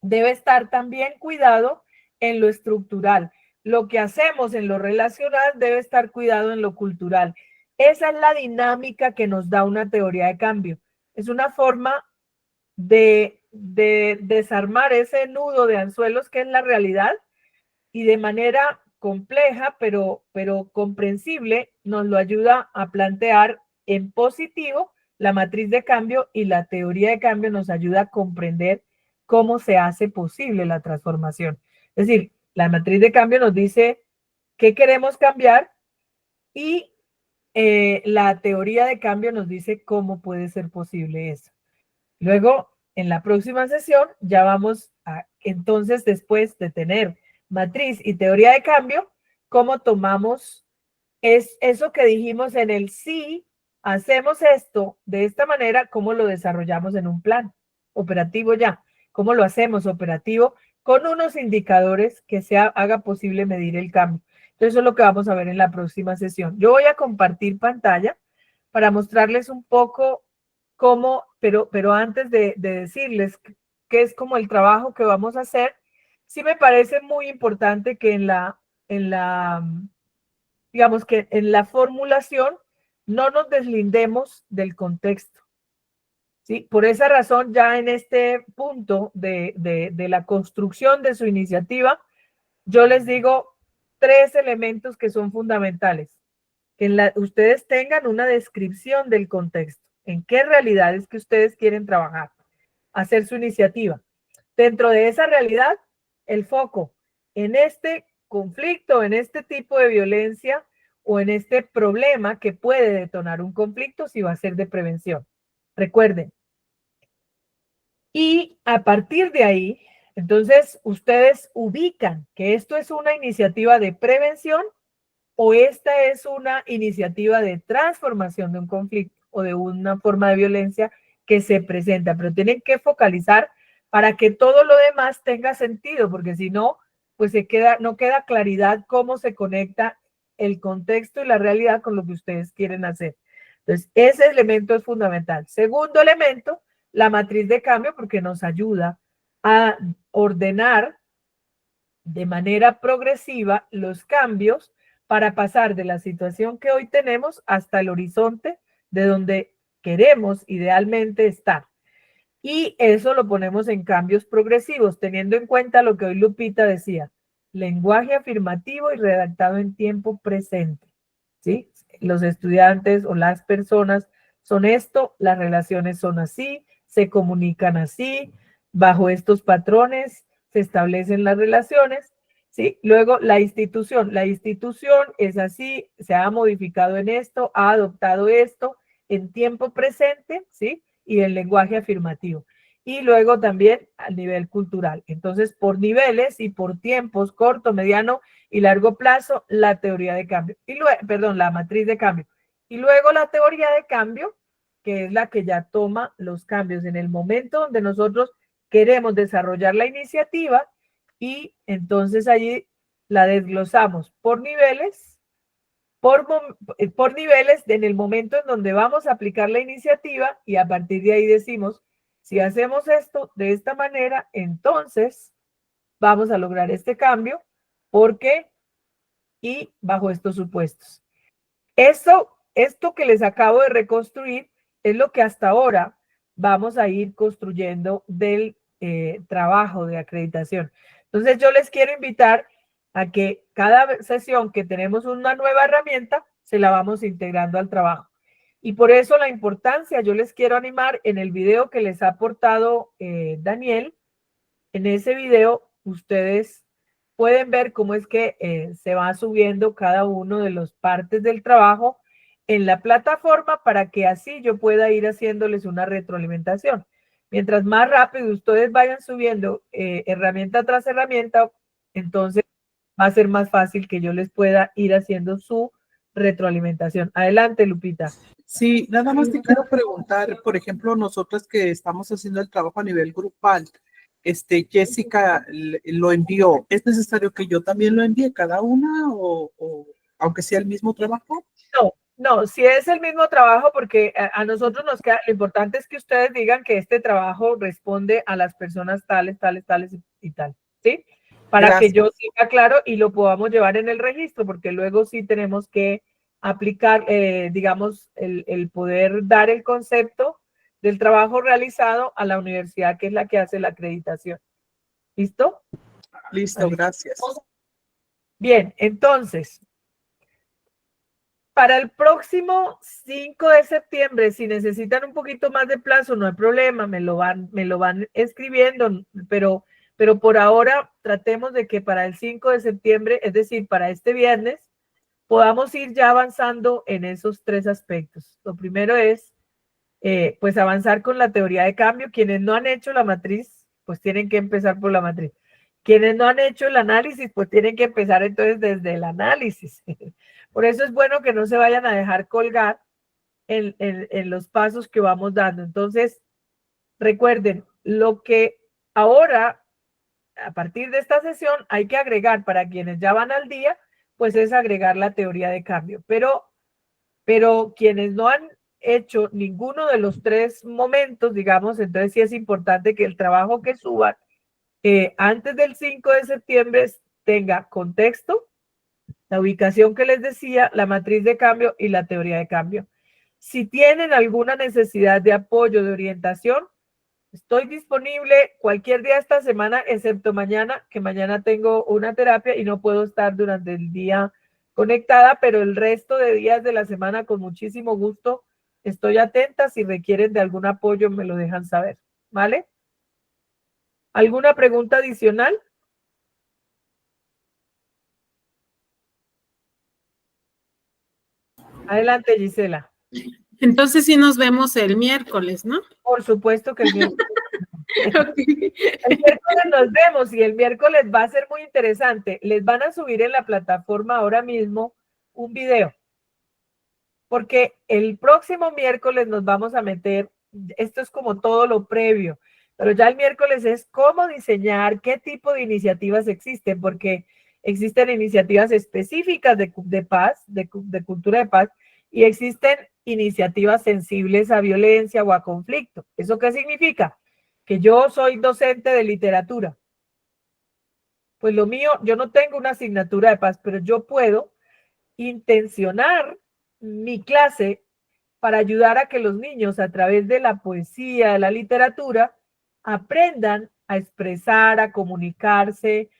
Speaker 1: debe estar también cuidado en lo estructural. Lo que hacemos en lo relacional debe estar cuidado en lo cultural. Esa es la dinámica que nos da una teoría de cambio. Es una forma de desarmar ese nudo de anzuelos que es la realidad y de manera compleja pero comprensible nos lo ayuda a plantear en positivo la matriz de cambio, y la teoría de cambio nos ayuda a comprender cómo se hace posible la transformación. Es decir, la matriz de cambio nos dice qué queremos cambiar y la teoría de cambio nos dice cómo puede ser posible eso. Luego, en la próxima sesión, ya vamos a, entonces, después de tener matriz y teoría de cambio, cómo tomamos eso que dijimos en el sí, hacemos esto de esta manera, cómo lo desarrollamos en un plan operativo ya, cómo lo hacemos operativo con unos indicadores que haga posible medir el cambio. Entonces, eso es lo que vamos a ver en la próxima sesión. Yo voy a compartir pantalla para mostrarles un poco cómo, pero antes de decirles qué es como el trabajo que vamos a hacer, sí me parece muy importante que digamos que en la formulación no nos deslindemos del contexto. ¿Sí? Por esa razón, ya en este punto de la construcción de su iniciativa, yo les digo 3 elementos que son fundamentales. Que ustedes tengan una descripción del contexto, en qué realidades que ustedes quieren trabajar, hacer su iniciativa. Dentro de esa realidad, el foco en este conflicto, en este tipo de violencia o en este problema que puede detonar un conflicto si va a ser de prevención. Recuerden. Y a partir de ahí, entonces ustedes ubican que esto es una iniciativa de prevención o esta es una iniciativa de transformación de un conflicto o de una forma de violencia que se presenta, pero tienen que focalizar para que todo lo demás tenga sentido, porque si no, pues no queda claridad cómo se conecta el contexto y la realidad con lo que ustedes quieren hacer. Entonces, ese elemento es fundamental. Segundo elemento, la matriz de cambio, porque nos ayuda a ordenar de manera progresiva los cambios para pasar de la situación que hoy tenemos hasta el horizonte de donde queremos idealmente estar. Y eso lo ponemos en cambios progresivos, teniendo en cuenta lo que hoy Lupita decía, lenguaje afirmativo y redactado en tiempo presente. ¿Sí? Los estudiantes o las personas son esto, las relaciones son así, se comunican así, bajo estos patrones se establecen las relaciones. ¿Sí? Luego la institución es así, se ha modificado en esto, ha adoptado esto en tiempo presente, ¿sí? Y el lenguaje afirmativo. Y luego también a nivel cultural. Entonces, por niveles y por tiempos corto, mediano y largo plazo, la teoría de cambio. La matriz de cambio. Y luego la teoría de cambio, que es la que ya toma los cambios en el momento donde nosotros queremos desarrollar la iniciativa y entonces allí la desglosamos por niveles, por niveles en el momento en donde vamos a aplicar la iniciativa y a partir de ahí decimos, si hacemos esto de esta manera, entonces vamos a lograr este cambio, porque y bajo estos supuestos. Esto que les acabo de reconstruir es lo que hasta ahora vamos a ir construyendo del trabajo de acreditación. Entonces yo les quiero invitar a que cada sesión que tenemos una nueva herramienta, se la vamos integrando al trabajo. Y por eso la importancia, yo les quiero animar en el video que les ha aportado Daniel. En ese video ustedes pueden ver cómo es que se va subiendo cada uno de las partes del trabajo en la plataforma para que así yo pueda ir haciéndoles una retroalimentación. Mientras más rápido ustedes vayan subiendo herramienta tras herramienta, entonces va a ser más fácil que yo les pueda ir haciendo su retroalimentación. Adelante, Lupita.
Speaker 6: Sí, nada más te quiero preguntar, por ejemplo, nosotros que estamos haciendo el trabajo a nivel grupal, Jessica lo envió. ¿Es necesario que yo también lo envíe cada una o aunque sea el mismo trabajo?
Speaker 1: No, si es el mismo trabajo, porque a nosotros nos queda, lo importante es que ustedes digan que este trabajo responde a las personas tales y tal, ¿sí? Para que yo tenga claro y lo podamos llevar en el registro, porque luego sí tenemos que aplicar, digamos, el poder dar el concepto del trabajo realizado a la universidad, que es la que hace la acreditación. ¿Listo?
Speaker 6: Listo, gracias.
Speaker 1: Bien, entonces, para el próximo 5 de septiembre, si necesitan un poquito más de plazo, no hay problema, me lo van escribiendo, pero por ahora tratemos de que para el 5 de septiembre, es decir, para este viernes, podamos ir ya avanzando en esos 3 aspectos. Lo primero es, pues, avanzar con la teoría de cambio. Quienes no han hecho la matriz, pues tienen que empezar por la matriz. Quienes no han hecho el análisis, pues tienen que empezar entonces desde el análisis. Por eso es bueno que no se vayan a dejar colgar en los pasos que vamos dando. Entonces, recuerden, lo que ahora a partir de esta sesión hay que agregar, para quienes ya van al día, pues es agregar la teoría de cambio. Pero quienes no han hecho ninguno de los 3 momentos, digamos, entonces sí es importante que el trabajo que suban antes del 5 de septiembre tenga contexto, la ubicación que les decía, la matriz de cambio y la teoría de cambio. Si tienen alguna necesidad de apoyo, de orientación, estoy disponible cualquier día esta semana, excepto mañana, que mañana tengo una terapia y no puedo estar durante el día conectada, pero el resto de días de la semana con muchísimo gusto estoy atenta. Si requieren de algún apoyo me lo dejan saber, ¿vale? ¿Alguna pregunta adicional? Adelante, Gisela.
Speaker 4: Entonces sí nos vemos el miércoles, ¿no?
Speaker 1: Por supuesto que el miércoles. El miércoles nos vemos y el miércoles va a ser muy interesante. Les van a subir en la plataforma ahora mismo un video. Porque el próximo miércoles nos vamos a meter, esto es como todo lo previo, pero ya el miércoles es cómo diseñar, qué tipo de iniciativas existen, porque existen iniciativas específicas de paz, de cultura de paz, y existen iniciativas sensibles a violencia o a conflicto. ¿Eso qué significa? Que yo soy docente de literatura. Pues lo mío, yo no tengo una asignatura de paz, pero yo puedo intencionar mi clase para ayudar a que los niños a través de la poesía, de la literatura, aprendan a expresar, a comunicarse,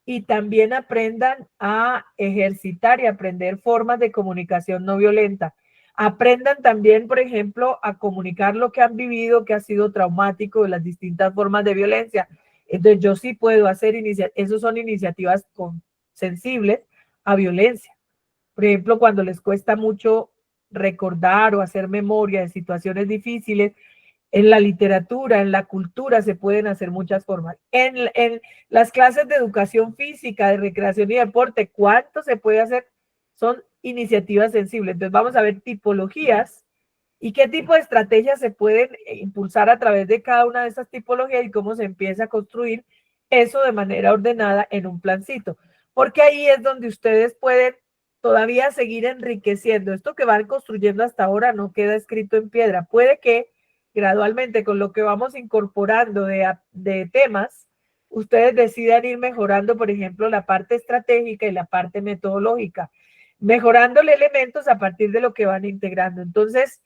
Speaker 1: y también aprendan a ejercitar y aprender formas de comunicación no violenta. Aprendan también, por ejemplo, a comunicar lo que han vivido, que ha sido traumático, de las distintas formas de violencia. Entonces yo sí puedo hacer esos son iniciativas sensibles a violencia. Por ejemplo, cuando les cuesta mucho recordar o hacer memoria de situaciones difíciles, en la literatura, en la cultura se pueden hacer muchas formas. En las clases de educación física, de recreación y deporte, ¿cuánto se puede hacer? Son iniciativas sensibles. Entonces vamos a ver tipologías y qué tipo de estrategias se pueden impulsar a través de cada una de esas tipologías y cómo se empieza a construir eso de manera ordenada en un plancito. Porque ahí es donde ustedes pueden todavía seguir enriqueciendo. Esto que van construyendo hasta ahora no queda escrito en piedra. Puede que gradualmente con lo que vamos incorporando de temas, ustedes decidan ir mejorando, por ejemplo, la parte estratégica y la parte metodológica, mejorándole elementos a partir de lo que van integrando. Entonces,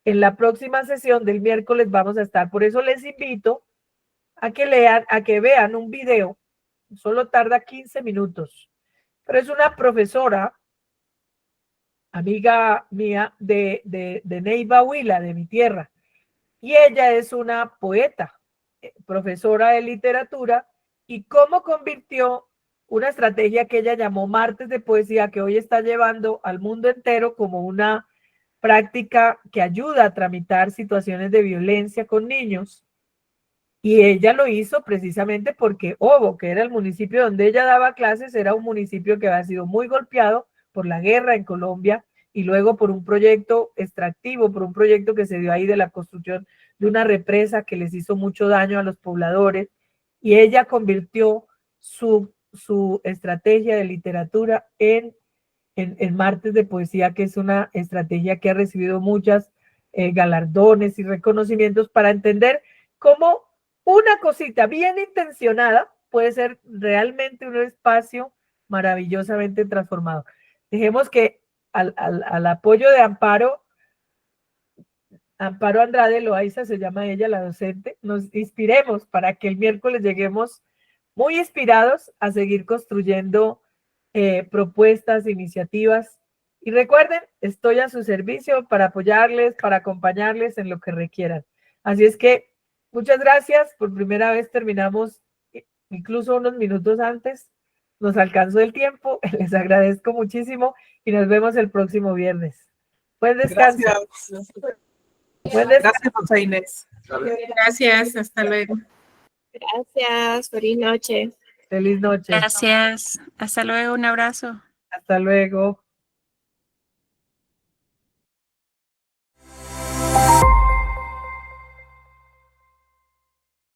Speaker 1: en la próxima sesión del miércoles vamos a estar. Por eso les invito a que lean, a que vean un video. Solo tarda 15 minutos. Pero es una profesora, amiga mía de Neiva Huila, de mi tierra. Y ella es una poeta, profesora de literatura, y cómo convirtió una estrategia que ella llamó Martes de Poesía, que hoy está llevando al mundo entero como una práctica que ayuda a tramitar situaciones de violencia con niños. Y ella lo hizo precisamente porque Obo, que era el municipio donde ella daba clases, era un municipio que había sido muy golpeado por la guerra en Colombia y luego por un proyecto extractivo, por un proyecto que se dio ahí de la construcción de una represa que les hizo mucho daño a los pobladores. Y ella convirtió su estrategia de literatura en Martes de Poesía, que es una estrategia que ha recibido muchos galardones y reconocimientos para entender cómo una cosita bien intencionada puede ser realmente un espacio maravillosamente transformado. Dejemos que al apoyo de Amparo Andrade Loaiza, se llama ella, la docente, nos inspiremos para que el miércoles lleguemos muy inspirados a seguir construyendo propuestas, iniciativas. Y recuerden, estoy a su servicio para apoyarles, para acompañarles en lo que requieran. Así es que muchas gracias. Por primera vez terminamos incluso unos minutos antes. Nos alcanzó el tiempo. Les agradezco muchísimo y nos vemos el próximo viernes. Buen descanso.
Speaker 6: Gracias.
Speaker 1: Buen descanso.
Speaker 6: Gracias, Rosa Inés.
Speaker 4: Gracias, hasta luego.
Speaker 2: Gracias, feliz noche.
Speaker 1: Feliz noche.
Speaker 12: Gracias. Hasta luego, un abrazo.
Speaker 1: Hasta luego.